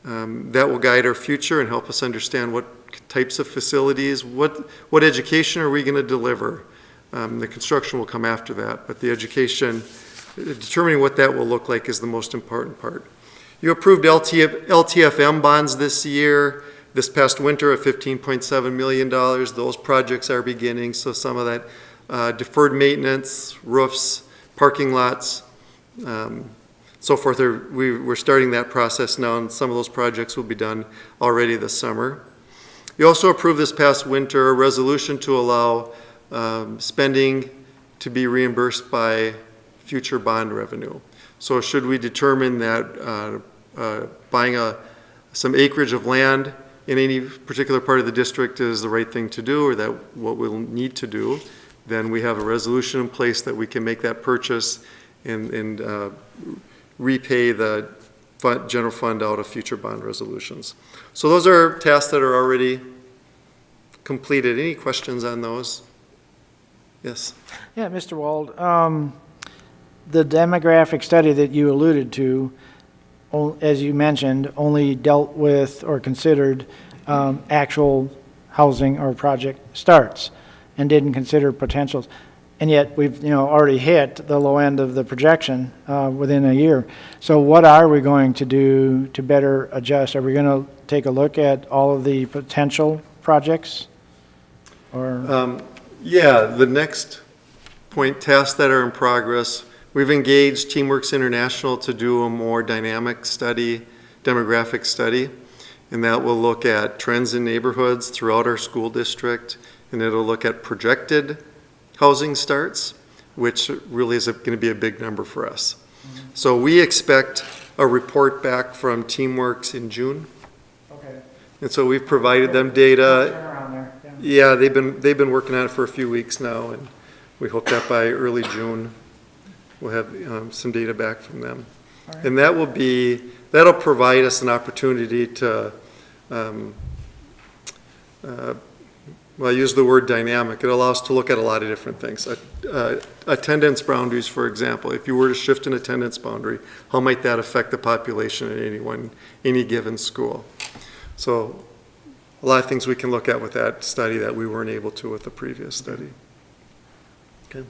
That will guide our future and help us understand what types of facilities, what education are we going to deliver. The construction will come after that, but the education, determining what that will look like is the most important part. You approved LTFM bonds this year, this past winter of $15.7 million. Those projects are beginning, so some of that deferred maintenance, roofs, parking lots, so forth. We're starting that process now, and some of those projects will be done already this summer. You also approved this past winter a resolution to allow spending to be reimbursed by future bond revenue. So should we determine that buying some acreage of land in any particular part of the district is the right thing to do, or that what we'll need to do, then we have a resolution in place that we can make that purchase and repay the general fund out of future bond resolutions. So those are tasks that are already completed. Any questions on those? Yes. Yeah, Mr. Wald, the demographic study that you alluded to, as you mentioned, only dealt with or considered actual housing or project starts and didn't consider potentials. And yet we've, already hit the low end of the projection within a year. So what are we going to do to better adjust? Are we going to take a look at all of the potential projects? Or yeah, the next point, tasks that are in progress. We've engaged TeamWorks International to do a more dynamic study, demographic study, and that will look at trends in neighborhoods throughout our school district, and it'll look at projected housing starts, which really is going to be a big number for us. So we expect a report back from TeamWorks in June. Okay. And so we've provided them data. Turnaround there, Yeah, they've been working on it for a few weeks now, and we hope that by early June we'll have some data back from them. All right. And that'll provide us an opportunity to well, I use the word dynamic. It allows us to look at a lot of different things. Attendance boundaries, for example. If you were to shift an attendance boundary, how might that affect the population at any given school? So a lot of things we can look at with that study that we weren't able to with the previous study. Okay.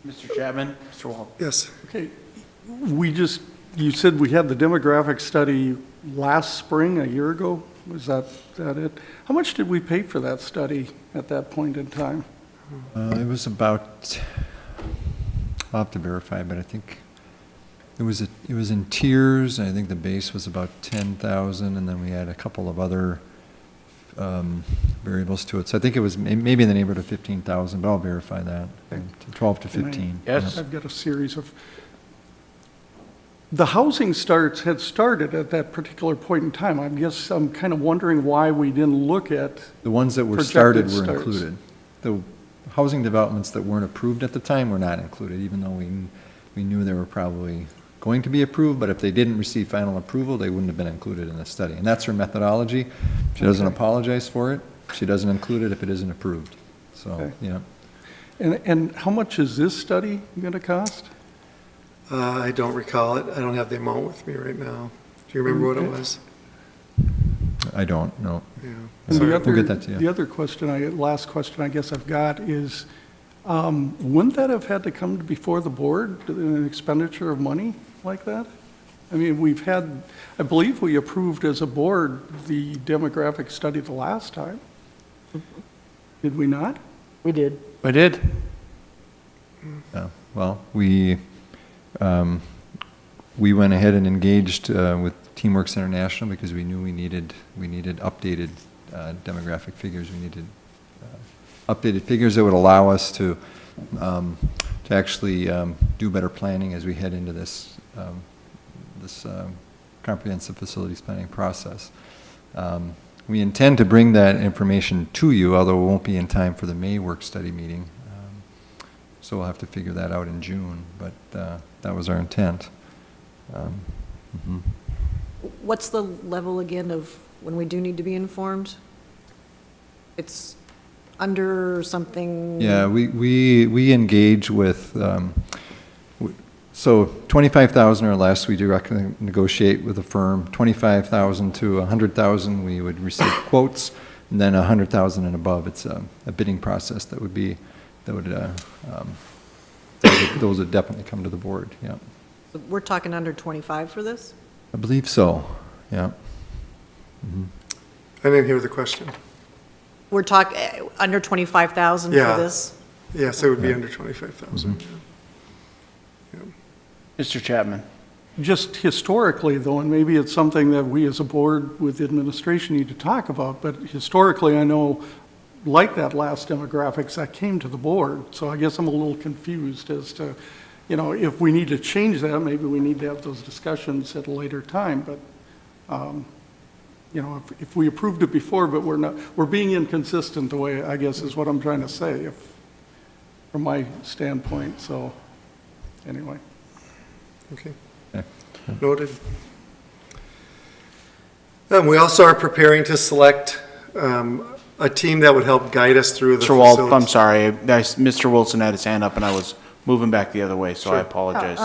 Mr. Chapman, Mr. Wall. Yes. Okay, you said we had the demographic study last spring, a year ago? Was that it? How much did we pay for that study at that point in time? It was about, I'll have to verify, but I think it was in tiers. I think the base was about 10,000, and then we had a couple of other variables to it. So I think it was maybe in the neighborhood of 15,000, but I'll verify that. 12 to 15. Yes. I've got a series of. The housing starts had started at that particular point in time. I guess I'm kind of wondering why we didn't look at. The ones that were started projected were starts. included. The housing developments that weren't approved at the time were not included, even though we knew they were probably going to be approved, but if they didn't receive final approval, they wouldn't have been included in the study. And that's her methodology. She doesn't apologize for it. She doesn't include it if it isn't approved. So, Okay. yeah. And how much is this study going to cost? I don't recall it. I don't have the amount with me right now. Do you remember what it was? I don't know. Yeah. And Sorry, the we'll get that to you. The other question, last question I guess I've got is, wouldn't that have had to come before the board, an expenditure of money like that? I mean, I believe we approved as a board the demographic study the last time. Did we not? we did. I did. Well, we went ahead and engaged with TeamWorks International because we knew we needed updated demographic figures. We needed updated figures that would allow us to actually do better planning as we head into this comprehensive facilities planning process. We intend to bring that information to you, although it won't be in time for the May work study meeting. So we'll have to figure that out in June, but that was our intent. What's the level again of when we do need to be informed? It's under something? Yeah, we engage with, so 25,000 or less, we directly negotiate with a firm. 25,000 to 100,000, we would receive quotes, and then 100,000 and above, it's a bidding process that would those would definitely come to the board, yeah. We're talking under 25 for this? I believe so, yeah. I didn't hear the question. We're talking under 25,000 for Yeah. this? Yes, it would be under 25,000. Mr. Chapman. Just historically, though, and maybe it's something that we as a board with administration need to talk about, but historically, I know, like that last demographics, that came to the board. So I guess I'm a little confused as to, if we need to change that, maybe we need to have those discussions at a later time, but you know, if we approved it before, but we're being inconsistent the way, I guess is what I'm trying to say, from my standpoint, so, anyway. Okay. Noted. We also are preparing to select a team that would help guide us through the Mr. Walt, facilities. I'm sorry, Mr. Wilson had his hand up and I was moving back the other way, so I apologize.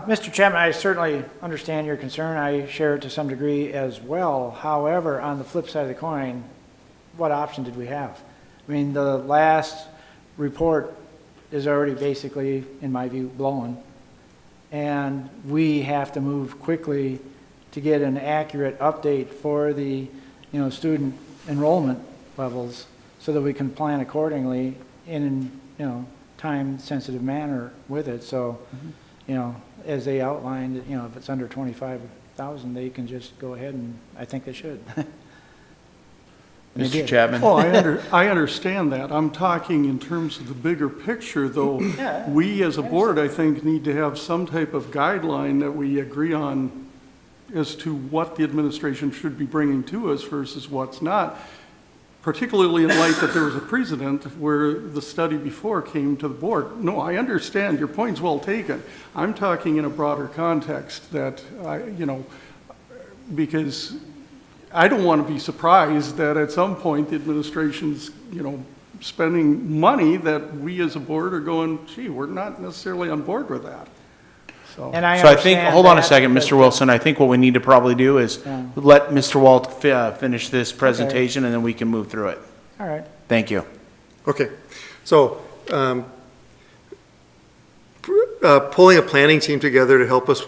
Mr. Chapman, I certainly understand your concern. I share it to some degree as well. However, on the flip side of the coin, what option did we have? I mean, the last report is already basically, in my view, blown. And we have to move quickly to get an accurate update for the, student enrollment levels so that we can plan accordingly in, time-sensitive manner with it. So, as they outlined, if it's under 25,000, they can just go ahead and I think they should. Mr. Chapman? Oh, I understand that. I'm talking in terms of the bigger picture, though. Yeah, We, as a board, I think, need to have some type of guideline that we agree on as to what the administration should be bringing to us versus what's not, particularly in light that there was a precedent where the study before came to the board. No, I understand. Your point's well taken. I'm talking in a broader context that, because I don't want to be surprised that at some point the administration's, spending money that we as a board are going, gee, we're not necessarily on board with that. So And I So I think, understand hold on a that, second, but- Mr. Wilson, I think what we need to probably do is let Mr. Walt finish this presentation and then we can move through it. All right. Thank you. Okay, so pulling a planning team together to help us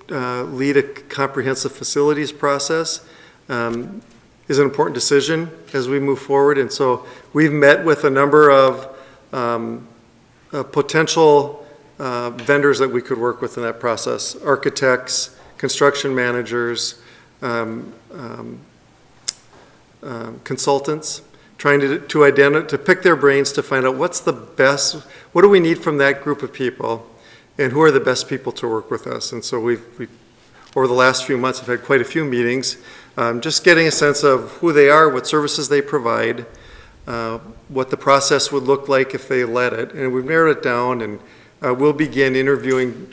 lead a comprehensive facilities process is an important decision as we move forward. And so we've met with a number of potential vendors that we could work with in that process: architects, construction managers, consultants, trying to pick their brains to find out what do we need from that group of people, and who are the best people to work with us. And so we've over the last few months, have had quite a few meetings, just getting a sense of who they are, what services they provide, what the process would look like if they led it. And we've narrowed it down, and we'll begin interviewing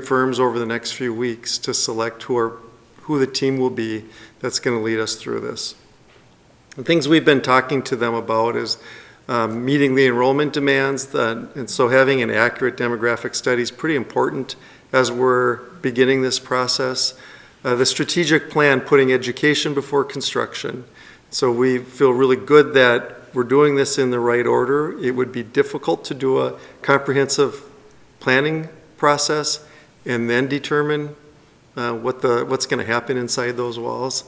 firms over the next few weeks to select who the team will be that's going to lead us through this. The things we've been talking to them about is meeting the enrollment demands, and so having an accurate demographic study is pretty important as we're beginning this process. The strategic plan, putting education before construction. So we feel really good that we're doing this in the right order. It would be difficult to do a comprehensive planning process and then determine what's going to happen inside those walls.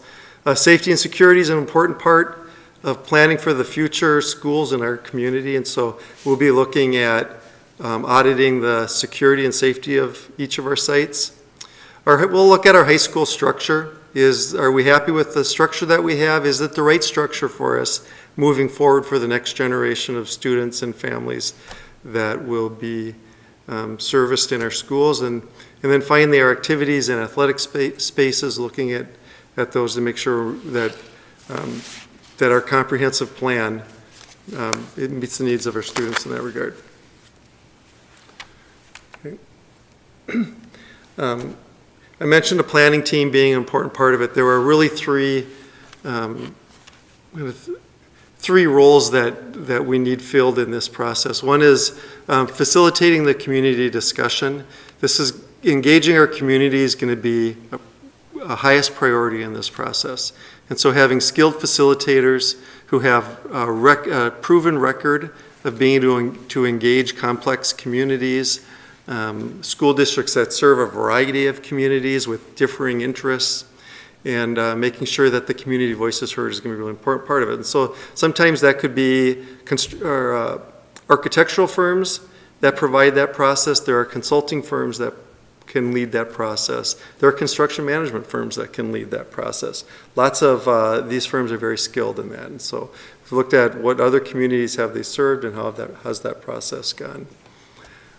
Safety and security is an important part of planning for the future schools in our community, and so we'll be looking at auditing the security and safety of each of our sites. We'll look at our high school structure. Are we happy with the structure that we have? Is it the right structure for us moving forward for the next generation of students and families that will be serviced in our schools? And then finally, our activities and athletic spaces, looking at those to make sure that that our comprehensive plan it meets the needs of our students in that regard. Okay. I mentioned the planning team being an important part of it. There were really three roles that we need filled in this process. One is facilitating the community discussion. This is engaging our community is going to be a highest priority in this process. And so having skilled facilitators who have a proven record of being able to engage complex communities, school districts that serve a variety of communities with differing interests, and making sure that the community voice is heard is going to be a really important part of it. And so sometimes that could be architectural firms that provide that process. There are consulting firms that can lead that process. There are construction management firms that can lead that process. Lots of these firms are very skilled in that. And so we've looked at what other communities have they served and how's that process gone.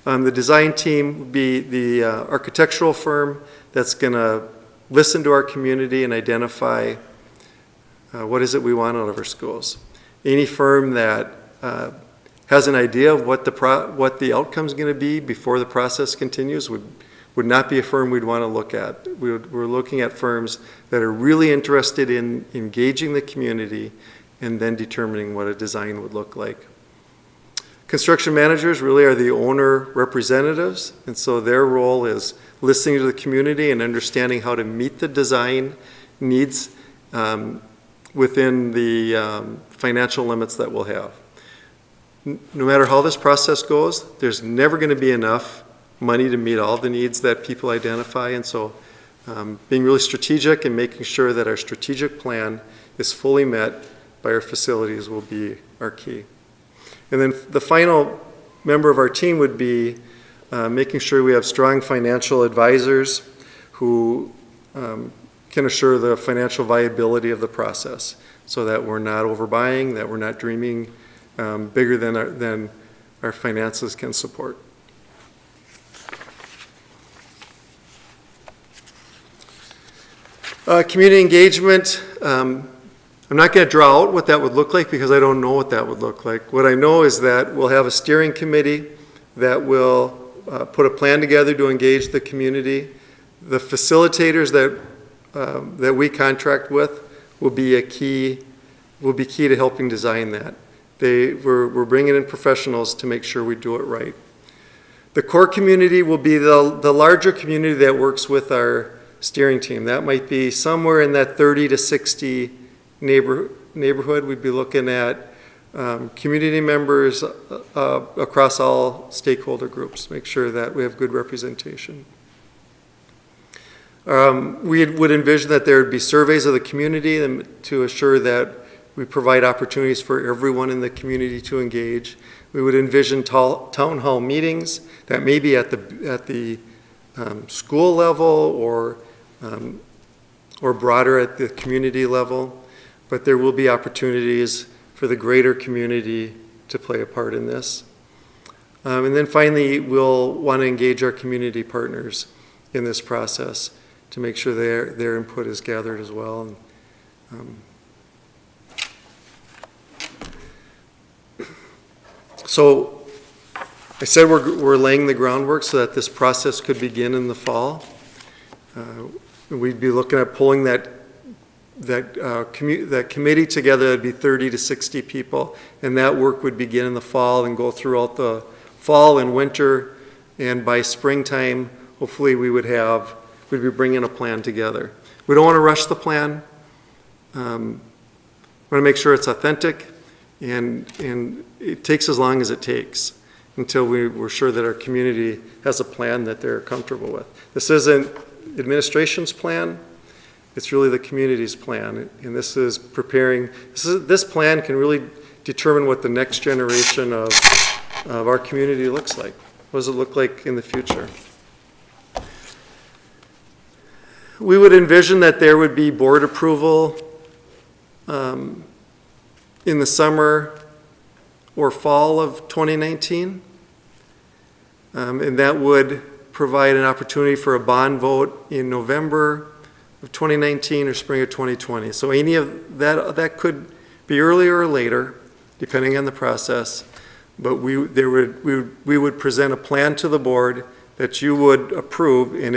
The design team would be the architectural firm that's going to listen to our community and identify what is it we want out of our schools. Any firm that has an idea of what the outcome's going to be before the process continues would not be a firm we'd want to look at. We're looking at firms that are really interested in engaging the community and then determining what a design would look like. Construction managers really are the owner representatives, and so their role is listening to the community and understanding how to meet the design needs within the financial limits that we'll have. No matter how this process goes, there's never going to be enough money to meet all the needs that people identify, and so being really strategic and making sure that our strategic plan is fully met by our facilities will be our key. And then the final member of our team would be making sure we have strong financial advisors who can assure the financial viability of the process so that we're not overbuying, that we're not dreaming bigger than our finances can support. Community engagement, I'm not going to draw out what that would look like because I don't know what that would look like. What I know is that we'll have a steering committee that will put a plan together to engage the community. The facilitators that we contract with will be key to helping design that. We're bringing in professionals to make sure we do it right. The core community will be the larger community that works with our steering team. That might be somewhere in that 30 to 60 neighborhood. We'd be looking at community members across all stakeholder groups, make sure that we have good representation. We would envision that there would be surveys of the community to assure that we provide opportunities for everyone in the community to engage. We would envision town hall meetings that may be at the school level or broader at the community level, but there will be opportunities for the greater community to play a part in this. And then finally, we'll want to engage our community partners in this process to make sure their input is gathered as well. So I said we're laying the groundwork so that this process could begin in the fall. We'd be looking at pulling that committee together. That'd be 30 to 60 people, and that work would begin in the fall and go throughout the fall and winter, and by springtime, hopefully we'd be bringing a plan together. We don't want to rush the plan. We want to make sure it's authentic, and it takes as long as it takes until we're sure that our community has a plan that they're comfortable with. This isn't administration's plan. It's really the community's plan, and this is preparing. This plan can really determine what the next generation of our community looks like. What does it look like in the future? We would envision that there would be board approval in the summer or fall of 2019, and that would provide an opportunity for a bond vote in November of 2019 or spring of 2020. So any of that could be earlier or later, depending on the process. But we would present a plan to the board that you would approve, and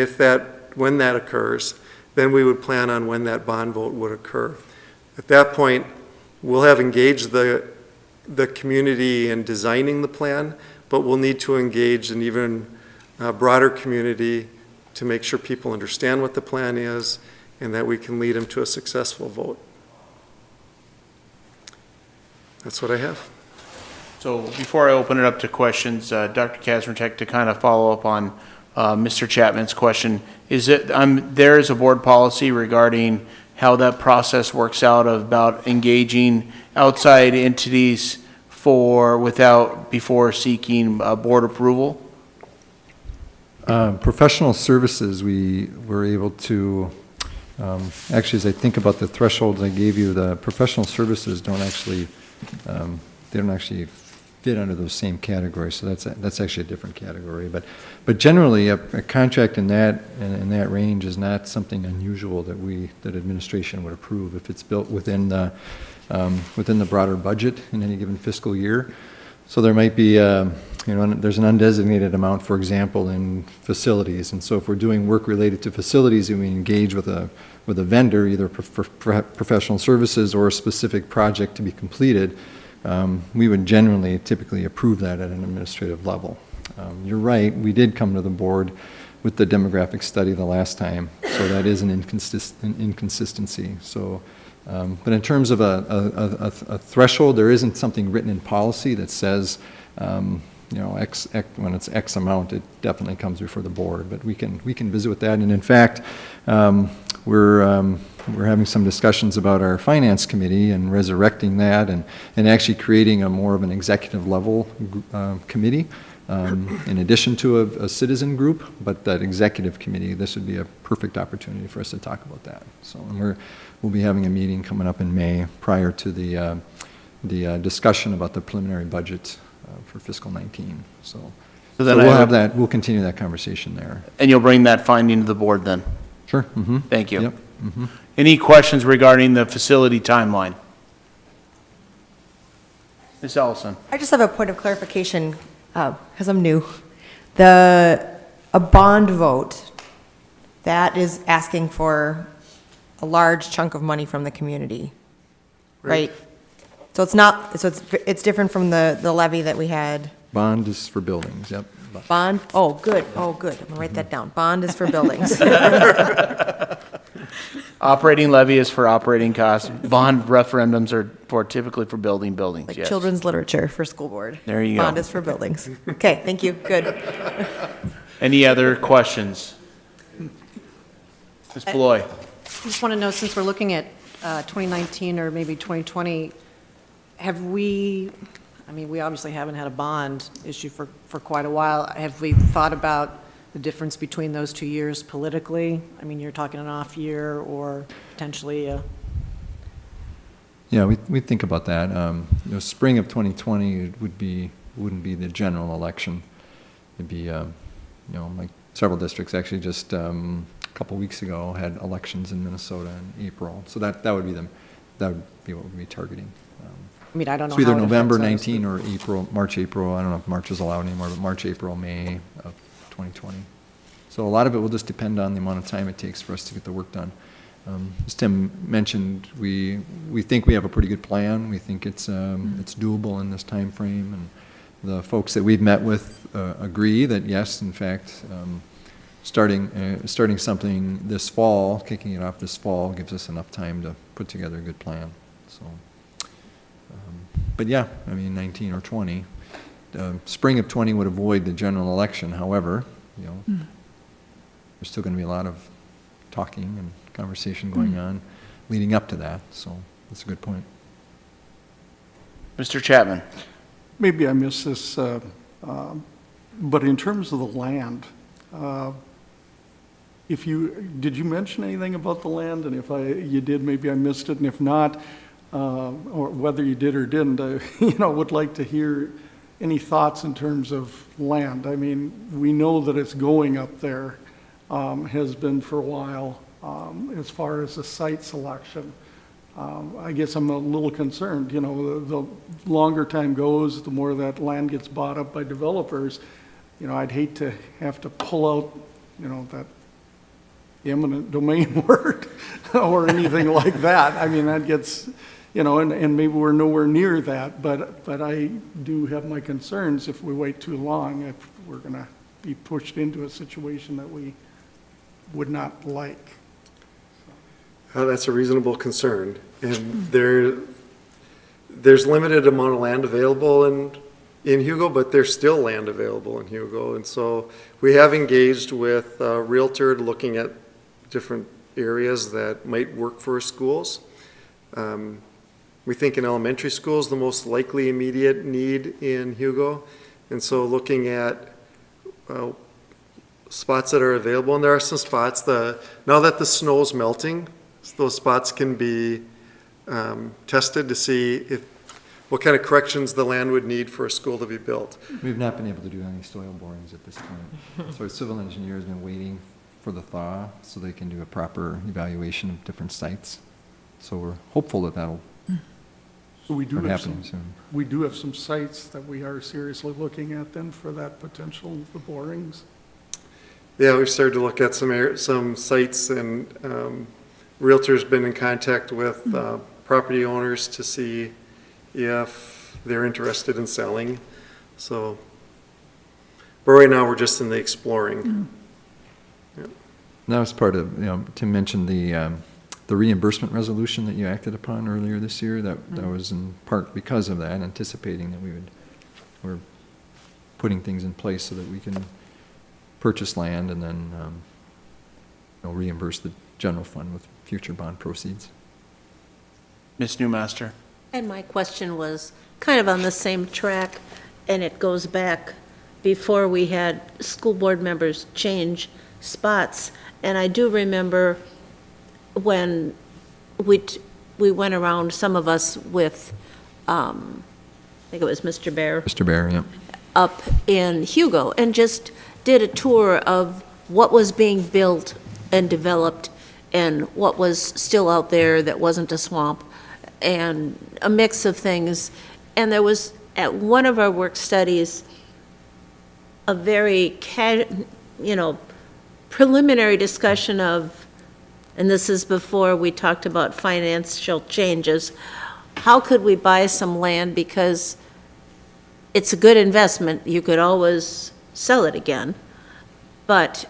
when that occurs, then we would plan on when that bond vote would occur. At that point, we'll have engaged the community in designing the plan, but we'll need to engage an even broader community to make sure people understand what the plan is and that we can lead them to a successful vote. That's what I have. So before I open it up to questions, Dr. Kazmierczak, to kind of follow up on Mr. Chapman's question, there is a board policy regarding how that process works out about engaging outside entities before seeking board approval? Professional services, we were able to, actually, as I think about the thresholds I gave you, the professional services don't actually fit under those same categories, so that's actually a different category. But generally, a contract in that range is not something unusual that administration would approve if it's built within the broader budget in any given fiscal year. So there might be, there's an undesignated amount, for example, in facilities, and so if we're doing work related to facilities and we engage with a vendor, either for professional services or a specific project to be completed, we would typically approve that at an administrative level. You're right, we did come to the board with the demographic study the last time, so that is an inconsistency. So, but in terms of a threshold, there isn't something written in policy that says, X, when it's X amount, it definitely comes before the board. But we can visit with that, and in fact, we're having some discussions about our finance committee and resurrecting that, and actually creating a more of an executive level committee in addition to a citizen group. But that executive committee, this would be a perfect opportunity for us to talk about that. So, and we'll be having a meeting coming up in May prior to the discussion about the preliminary budget for fiscal 19. So then we'll continue that conversation there. And you'll bring that finding to the board then? Sure. Mm-hmm. Thank you. Yep. Mm-hmm. Any questions regarding the facility timeline? Ms. Ellison? I just have a point of clarification, because I'm new. A bond vote, that is asking for a large chunk of money from the community, right? So it's different from the levy that we had. Bond is for buildings, yep. Bond, oh, good, I'm gonna write that down. Bond is for buildings. Operating levy is for operating costs. Bond referendums are typically for buildings, Like yes. children's literature for school board. There you go. Bond is for buildings. Okay, thank you, good. Any other questions? Ms. Beloy? I just want to know, since we're looking at 2019 or maybe 2020, we obviously haven't had a bond issue for quite a while. Have we thought about the difference between those 2 years politically? I mean, you're talking an off year or potentially a... Yeah, we think about that. Spring of 2020 wouldn't be the general election. It'd be, like several districts actually just a couple weeks ago had elections in Minnesota in April. So that would be what we'd be targeting. I mean, I don't know. So either how it November affects us, 19 or March, April. I don't know if March is allowed anymore, but March, April, May of 2020. So a lot of it will just depend on the amount of time it takes for us to get the work done. As Tim mentioned, we think we have a pretty good plan. We think it's doable in this time frame, and the folks that we've met with agree that yes, in fact, starting something this fall, kicking it off this fall, gives us enough time to put together a good plan. So. But yeah, I mean, 19 or 20. Spring of 20 would avoid the general election. However, there's still going to be a lot of talking and conversation going on leading up to that. So that's a good point. Mr. Chapman? Maybe I missed this, but in terms of the land, did you mention anything about the land? And if you did, maybe I missed it. And if not, or whether you did or didn't, would like to hear any thoughts in terms of land. I mean, we know that it's going up there, has been for a while, as far as the site selection. I guess I'm a little concerned, the longer time goes, the more that land gets bought up by developers. I'd hate to have to pull out, that eminent domain word or anything like that. I mean, that gets, and maybe we're nowhere near that, but I do have my concerns if we wait too long, if we're going to be pushed into a situation that we would not like. That's a reasonable concern. And there's limited amount of land available in Hugo, but there's still land available in Hugo. And so we have engaged with a realtor looking at different areas that might work for schools. We think in elementary schools, the most likely immediate need in Hugo. And so looking at spots that are available, and there are some spots, now that the snow's melting, those spots can be tested to see what kind of corrections the land would need for a school to be built. We've not been able to do any soil borings at this point. So our civil engineer has been waiting for the thaw so they can do a proper evaluation of different sites. So we're hopeful that that'll So we do start have happening some, soon. we do have some sites that we are seriously looking at then for that potential, the borings. Yeah, we've started to look at some sites, and Realtor's been in contact with property owners to see if they're interested in selling. So, but right now, we're just in the exploring. Yeah. That was part of, Tim mentioned the reimbursement resolution that you acted upon earlier this year. That was in part because of that, anticipating that we're putting things in place so that we can purchase land and then reimburse the general fund with future bond proceeds. Ms. Newmaster? And my question was kind of on the same track, and it goes back before we had school board members change spots. And I do remember when we went around, some of us with, I think it was Mr. Bear. Mr. Bear, yeah. Up in Hugo, and just did a tour of what was being built and developed and what was still out there that wasn't a swamp, and a mix of things. And there was, at one of our work studies, a very preliminary discussion of, and this is before we talked about financial changes, how could we buy some land, because it's a good investment, you could always sell it again, but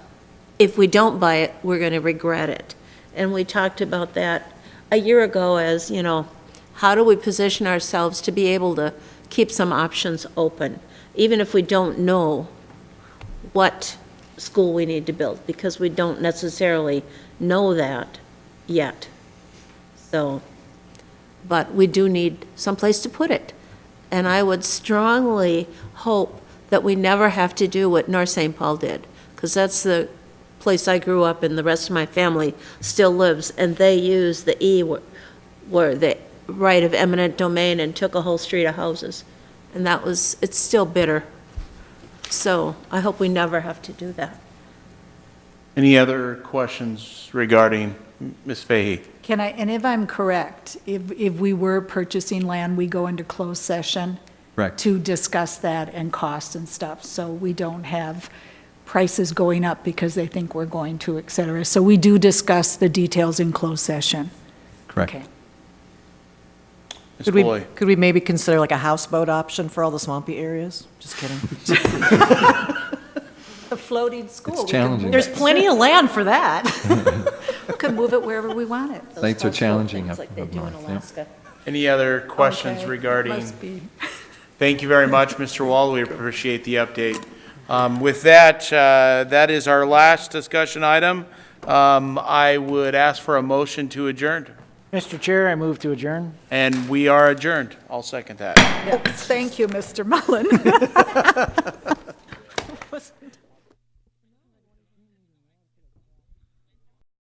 if we don't buy it, we're going to regret it. And we talked about that a year ago as, how do we position ourselves to be able to keep some options open, even if we don't know what school we need to build, because we don't necessarily know that yet. So, but we do need someplace to put it. And I would strongly hope that we never have to do what North St. Paul did, because that's the place I grew up and the rest of my family still lives, and they used the were the right of eminent domain and took a whole street of houses. And it's still bitter. So I hope we never have to do that. Any other questions regarding Ms. Fahey? And if I'm correct, if we were purchasing land, we go into closed session Correct. to discuss that and costs and stuff, so we don't have prices going up because they think we're going to, et cetera. So we do discuss the details in closed session. Correct. Okay. Ms. Boyd? Could we maybe consider like a houseboat option for all the swampy areas? Just kidding. A floating school. It's challenging. There's plenty of land for that. We could move it wherever we want it. Sites are challenging up Like they do in north, yeah. Alaska. Any other questions Okay, regarding? must be. Thank you very much, Mr. Wall. We appreciate the update. With that, that is our last discussion item. I would ask for a motion to adjourn, Mr. Chair, I move to adjourn. and we are adjourned. I'll second that. Yes, thank you, Mr. Mullen.